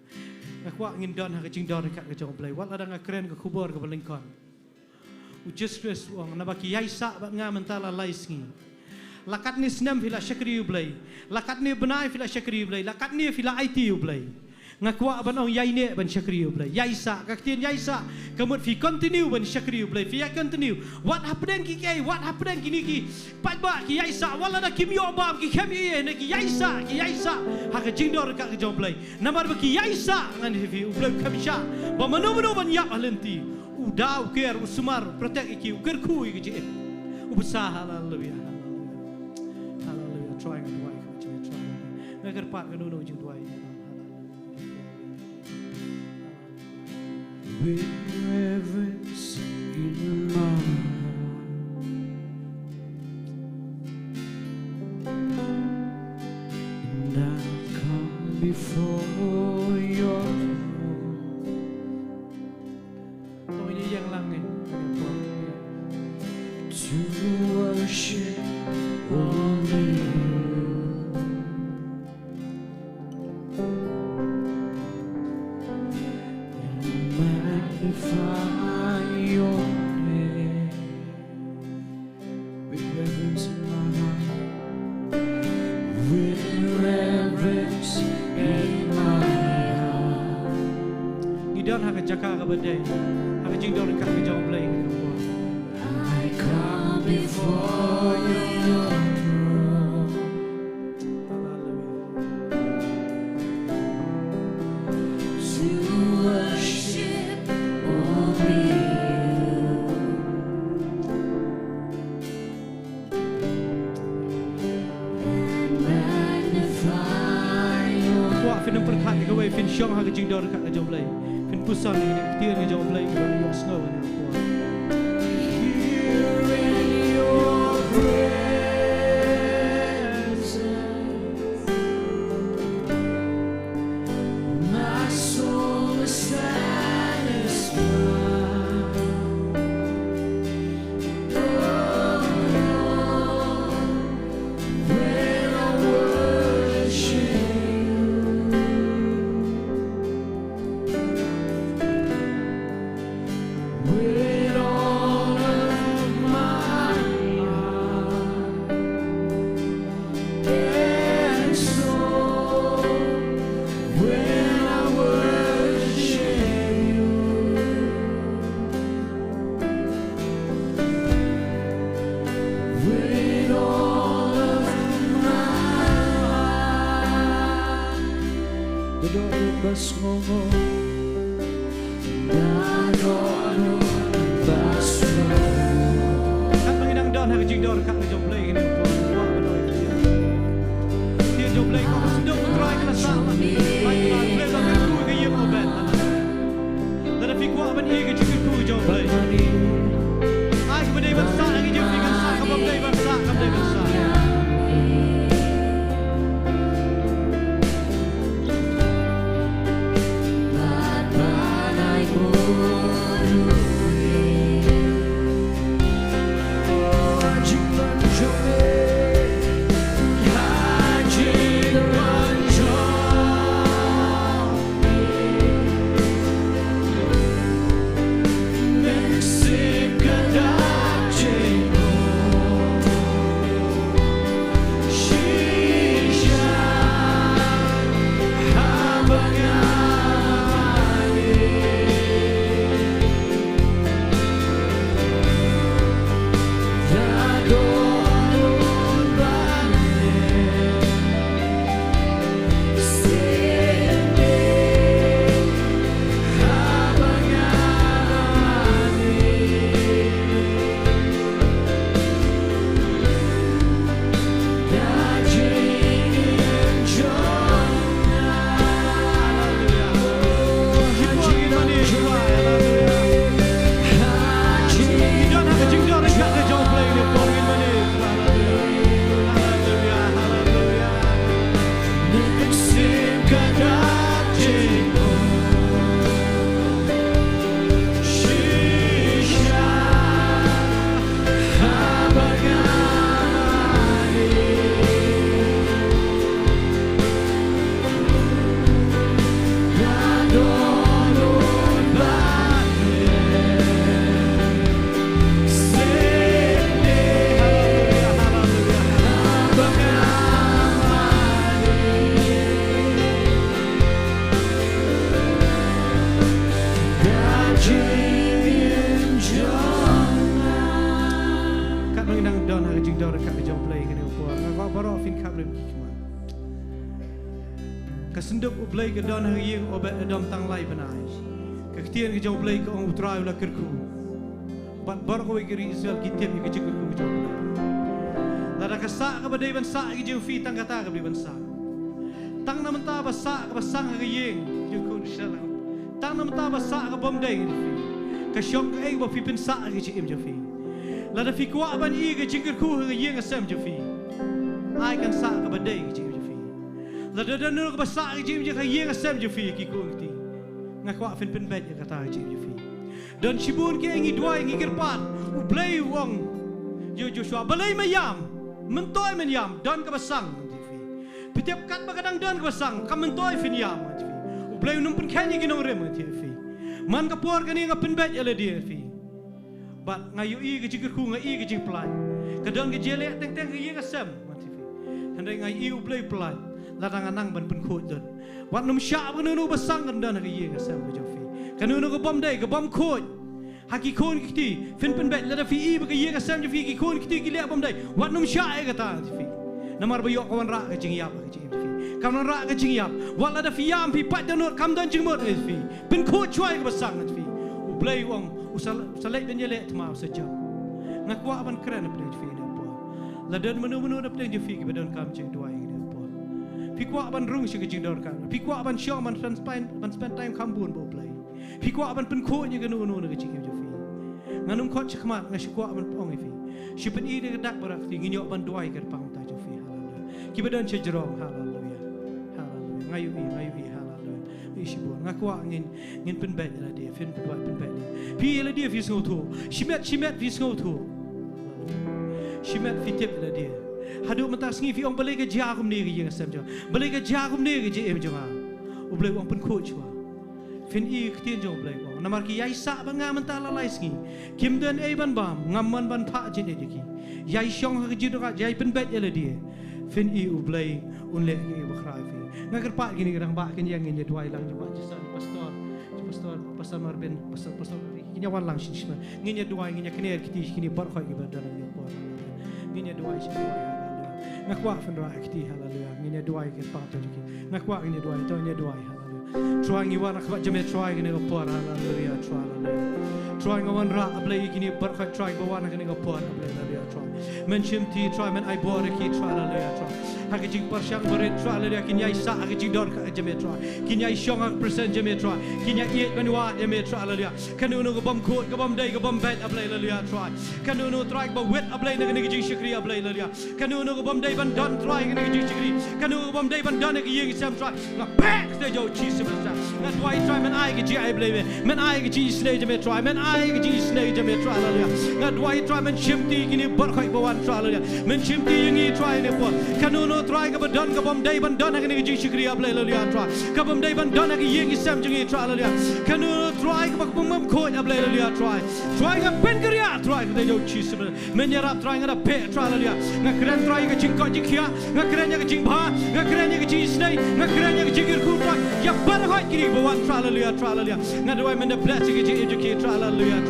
nga kwa ngin don ha jing don ka jong play wat ada nga kren ka khubor ka balingkon u just stress wang na baki yai sa ba nga mentala laisngi lakat ni snam fila shakri ublay lakat ni benai fila shakri ublay lakat ni fila IT ublay nga kwa ban ong yai ne ban shakri ublay yai sa ka tien yai sa kamut fi continue ban shakri ublay fi continue what happening ki kai what happening kini ki pat ba ki yai sa wala da kim yo ba ki kem ye ne ki yai sa ha ka jing dor ka jong play namar ba ki yai sa ngan fi ublay kam sha ba mano ban yap alenti u daw ker u sumar protect ki u ker khu ki je u sa hallelujah hallelujah trying to why try ngar pat ka no jing duai with reverence in my heart, and I come before your throne. ini yang langit To worship only you. Magnify your name with reverence in my heart, with reverence in my heart. Ngidon ha ka jaka ka badai ha ka jing don ka jong play I come before your throne to worship only you and magnify your kwa fin perkhat ka we fin shong ha ka jing don ka jong play fin pusan ni tian ka jong play ka yo snow ni here in your presence. My soul is satisfied. Oh Lord, when I worship you, Gedor bas ngomo Kat menginang dan hari jing dor kat ngejong play ini buat benar dia jong play kau sedang try kena salah baik lah play bagi ku ke ye obat dan fi kuat ban ye ke jing ku jong play ai ke badai bangsa lagi jong fi kan sa ke badai bangsa ke badai bangsa Kesenduk ublay ke don hari yang obat dom tang lai benai. Kektian ke jauh ublay ke orang utrai ulah kerku. Bat bar kowe kiri Israel kitab ke kerku ke jauh ublay. Lada kesak ke badai bansa ke jauh fi tang kata ke badai bansa. Tang nama ta basak ke basang ke yang jauh ku Israel. Tang nama ta basak ke bomdai ke fi. Kesyong ke ai ba fi pensa ke jauh fi. Lada fi kuat ban i ke kerku ke yang asam jauh fi. Ai kan sak ke badai ke jauh. Lada dan nur kebasak jim je kaya ngasam je fi ki ku ngerti. Ngakwa fin pen bet je kata jim je fi. Dan sibun ke ingi dua ingi kerpat. Ublay wong jo Joshua balai mayam. Mentoy menyam dan kebasang ngerti fi. Petiap kat bakadang dan kebasang kam mentoy fin yam ngerti fi. Ublay numpun kanya ginong rem ngerti fi. Man kapuar kani ngapen bet ala dia fi. Bat ngayu i ke jikku ngai ke jing pelai. Kadang ke jelek teng-teng kaya ngasam ngerti fi. Handai ngai ublay pelai. Ladang anang ban pen khot don wat num sya ban nu basang kan dan ke ye asam ke jofi kan nu ke bom dai ke bom khot haki khon kiti fin pen bet lada fi ke ye asam jofi ki khon kiti ki le bom dai wat num sya ke ta jofi namar bayo kawan ra ke jing yap ke jing jofi kam ra ke jing yap wat lada fi yam fi pat dan kam dan jing mot jofi pen khot chwai ke basang jofi u blai wong usalai dan yele tma sejam ngakwa ban keren pe jofi ne po ladan menu-menu dap teng jofi ke badan kam jing duai Pikwa ban rung sih kecil dorkan. Pikwa ban syong ban spend time kambun bawa play. Pikwa ban penko je kenu kecil jofi. Nganum kot cekmat ngasikwa ban pong ifi. Sipen i de dak berak ti nginyok ban duai ker pang ta jofi. Haleluya. Kibadan cejerong haleluya. Haleluya. Ngayu i haleluya. Isibun ngakwa ngin pen bet la dia fin buat pen bet dia. Pi la dia fi ngotu. Shimet fi ngotu. Shimet fi tip la dia. Haduk mentas ngi fi ong balai ke jarum ni ke yang asam jo. Balai ke jarum ni ke je em jo ha. U balai ong pen coach wa. Fin i ktien jo balai ong. Namar ki yai sa ban nga mental lai sngi. Kim den e ban bam ngamman ban pha jin e ki. Yai syong ha ji do ka yai pen bet ele dia. Fin i u balai un le ki bakhrai fi. Ngaker pa gini kadang ba ken yang ngi duai lang jo ba jisan pastor marbin pastor kini wan lang shin shma. Ngi duai ngi kene kiti kini bar khoi ki badan yo por. Ngi duai shin duai ngakwa fan ra akti hallelujah ngine duai ke pa to ki ngakwa ngine duai to ngine duai hallelujah try ngi wan akwa jame try ngine ko por hallelujah try ngawan ra ablay gini bar kha try ba wan ngine ko por hallelujah try men chim ti try men ai bor ki try hallelujah try hage jing par syang bore try hallelujah kin yai sa hage jing dor kha jame try kin yai syong ak present jame try kin yai yet banwa jame try hallelujah kanu no ko bom khot ko bom dai ko bom bet ablay hallelujah try kanu no try ba wet ablay ngine jing shikri ablay hallelujah kanu no ko bom dai ban don try ngine jing shikri kanu ko bom dai ban don ngine ying sam try na back de jo chi sim sa na try try men ai ge ji ai ablay men ai ge ji slay jame try men ai ge ji slay jame try hallelujah na try try men chim ti gini bar khai ba wan try hallelujah men chim ti ngi try ne po kanu no try ka ban don ka bom dai ban don ngine jing shikri ablay hallelujah try ka bom dai ban don ngine ying sam jing try hallelujah kanu no try ka bom bom khot ablay hallelujah try ka ben kriya try de jo chi sim men ya rap try ngada pe try hallelujah na kren try ka jing ko jing khia na kren ya ka jing bha na kren ya ka jing slay na kren ya ka jing ku try ya bar khai kiri ba wan try hallelujah na do men the blessing ka jing educate try hallelujah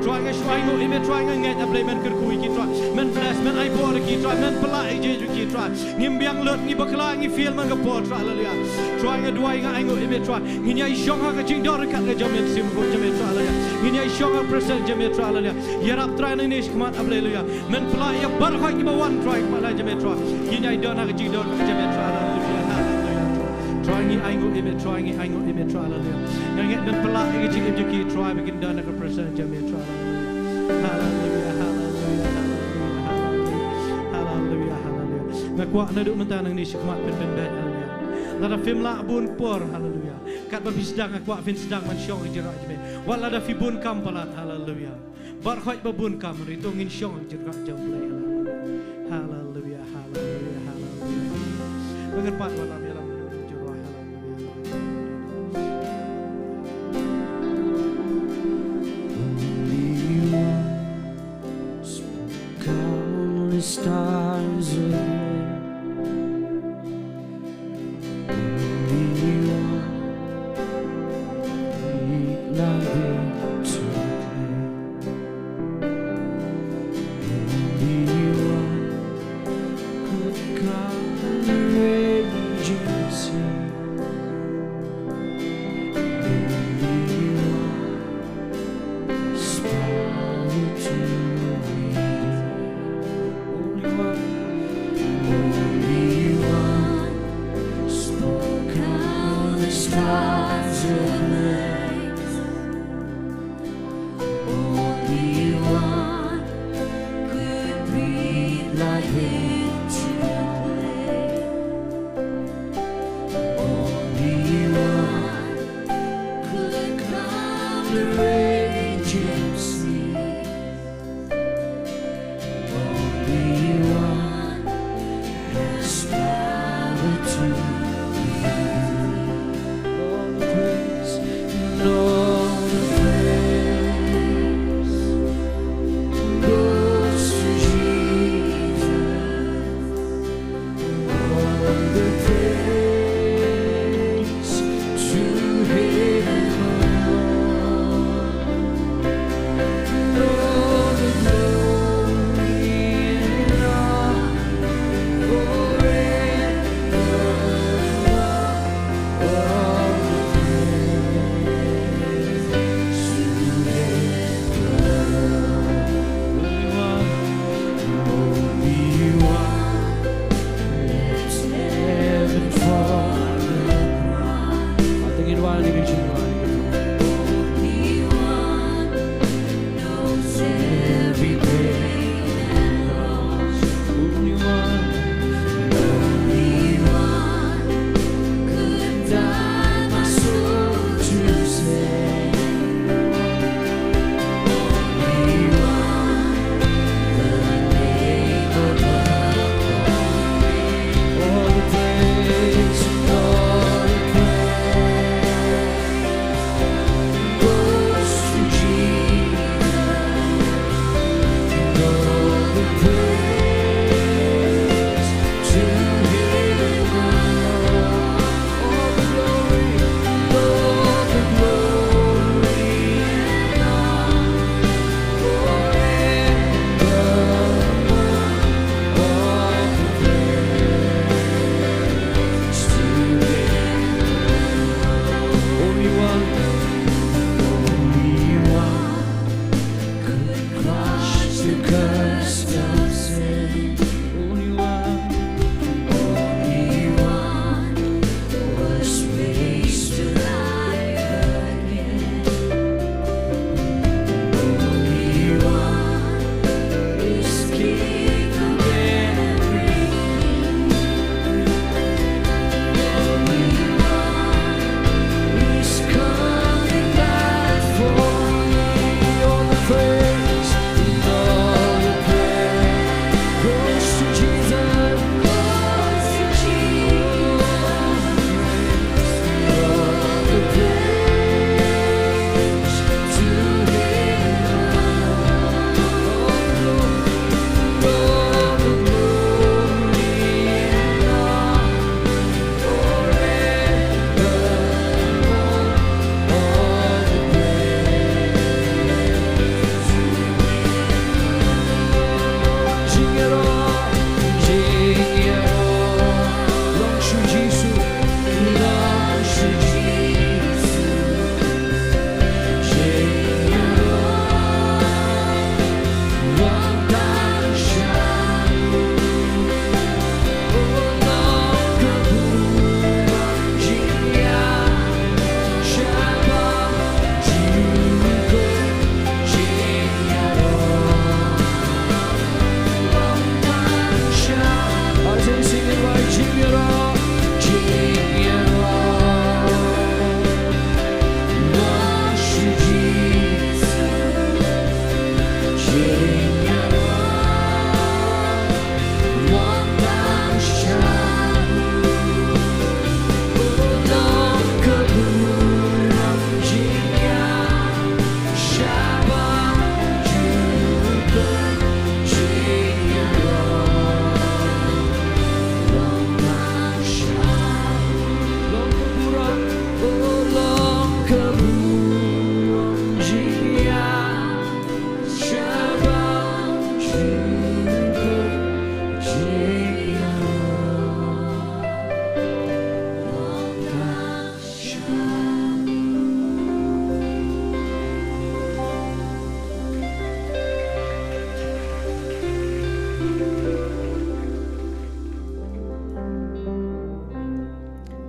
try nga shwai ngo ime try nga nget ablay men ker kui ki try men bless men ai bor ki try men pala ai je ki try ngim biang lot ngi bakla ngi feel man ka por try hallelujah try nga duai nga ai ngo ime try ngi nyai shong ha ka jing dor ka ga jamet sim ko jamet try hallelujah ngi nyai shong ha present jamet try hallelujah yarap try na nish kmat ablay hallelujah men pala ya bar khai ki ba wan try pala jamet try ngi nyai don ha ka jing dor ka jamet try hallelujah try ngi ai ngo ime try ngi ai ngo ime try hallelujah nga nget men pala ngi jing ki try begin don ka present jamet try hallelujah ngakwa na do man tanang ni sikmat ben ben hallelujah lada film la bun por hallelujah kat ba bisdang ngakwa fin sedang man syong jera jeme wala da fi bun kam palat hallelujah bar khoi ba bun kam ri to ngin syong jera jam play hallelujah bagar pat wala melam jero the stars of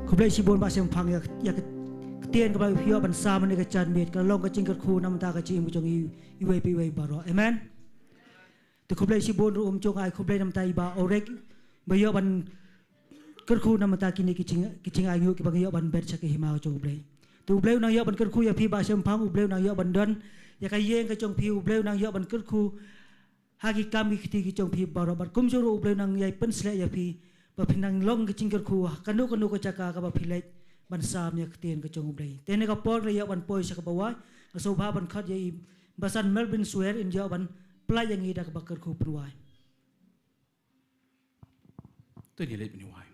kublai sibon ba sem phang ya tien ka ba phio ban sa man ka chan met ka long ka ching ka khu nam ta ka chi mu chong i wei pi wei ba ro amen te kublai sibon ru chong ai kublai nam ta i ba orek ba yo ban ka khu nam ta ki ni ki ching ai ngu ki ba yo ban bet cha ki hima chong kublai tu kublai nang yo ban ka khu ya phi ba sem phang kublai nang yo ban don ya ka yeng ka chong phi kublai nang yo ban ka khu hagi kami kiti ki chong phi ba ro ban kum joro kublai nang yai pen sle ya phi ba pinang long ki ching ka khu kanu ko chaka ka ba phi lai ban sam ya ktien ka chong blai tene ka por ya ban poi sa ka bawa so ba ban khat ye basan melbourne swear in ya ban plai yang ida ka bakar khu pruai tôi nhớ lại bên ngoài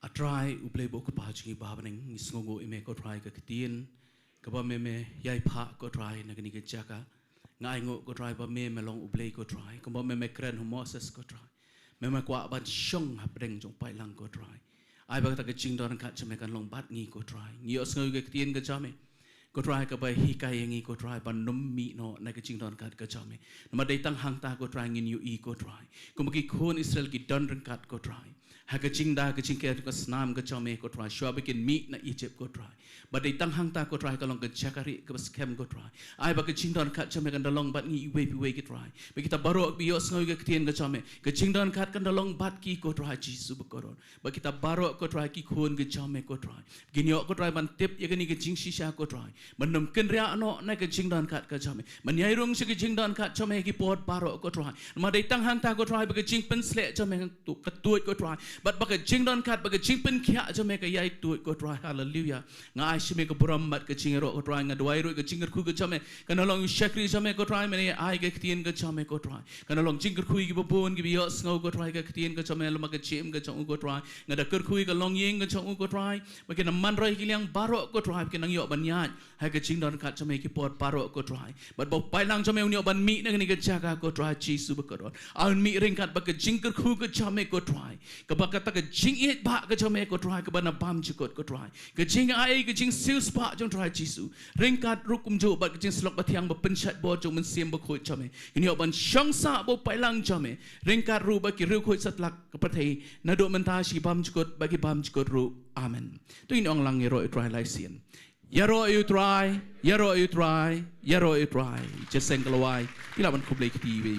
a try u play bo ko pa chi ba ban ng sngongo ime ko try ka ktien ka ba me yai pha ko try na ni ka chaka ngai ngo ko try ba me long u play ko try ka ba me kren hu moses ko try me kwa ban shong hap reng jong pai lang ko try ai ba ta ka ching don ka chame kan long bat ngi ko try ngi os ngoi ka tien ka chame ko try ka ba hi kai ngi ko try ban num mi no na ka ching don ka chame ma dei tang hang ta ko try ngin yu i ko try ko ma ki khon israel ki don ran kat ko try ha ka ching da ka ching ke ka snam ka chame ko try shwa ba kin mi na egypt ko try ba dei tang hang ta ko try ka long ka chakari ka scam ko try ai ba ka ching don ka chame kan da long bat ngi we pi we ki try ba kita baro bi os ngoi ka tien ka chame ka ching don kat kan da long bat ki ko try jisu ba koron ba kita baro ko try ki khon ka chame ko try gin yo ko try ban tip ya ni ka ching shisha ko try man nam ken ria no na ka ching don kat ka chame man yai rong se ka ching don kat chame ki pot baro ko try ma dei tang hang ta ko try ba ka ching pen sle chame tu ka tuoi ko try but ba ka ching don kat ba ka ching pen khia chame ka yai tuoi ko try hallelujah nga ai shime ka buram mat ka ching ro ko try nga dwai ro ka ching khu ka chame ka na long shakri chame ko try mane ai ka tien ka chame ko try ka na long ching khu ki bo bon ki bi yo snow ko try ka tien ka chame lo ma ka chim ka chong ko try nga da kur khu ka long yeng ka chong ko try ba ka na man roi ki liang baro ko try ka nang yo ban yan hai ka ching don kat chame ki pot baro ko try but bo pai lang chame unyo ban mi na ni ka chaka ko try chi su ba ko an mi ring kat ba ka ching khu ka chame ko try ka ba ka ta ka ching it ba ka chame ko try ka ba na bam chi ko try ka ching ai ka ching sil spa jong try chi su ring kat rukum jo ba ka ching slok ba thiang ba pen chat bo jong man sim ba khoi chame ni yo ban shong sa bo pai lang chame ring kat ru ba ki ru khoi sat lak ka pa thei na do man ta shi bam chi ko ba ki bam chi ko ru amen tu in ong lang ro try lai sien yaro you try yaro you try yaro you try just sing kalawai ila ban kublai ki we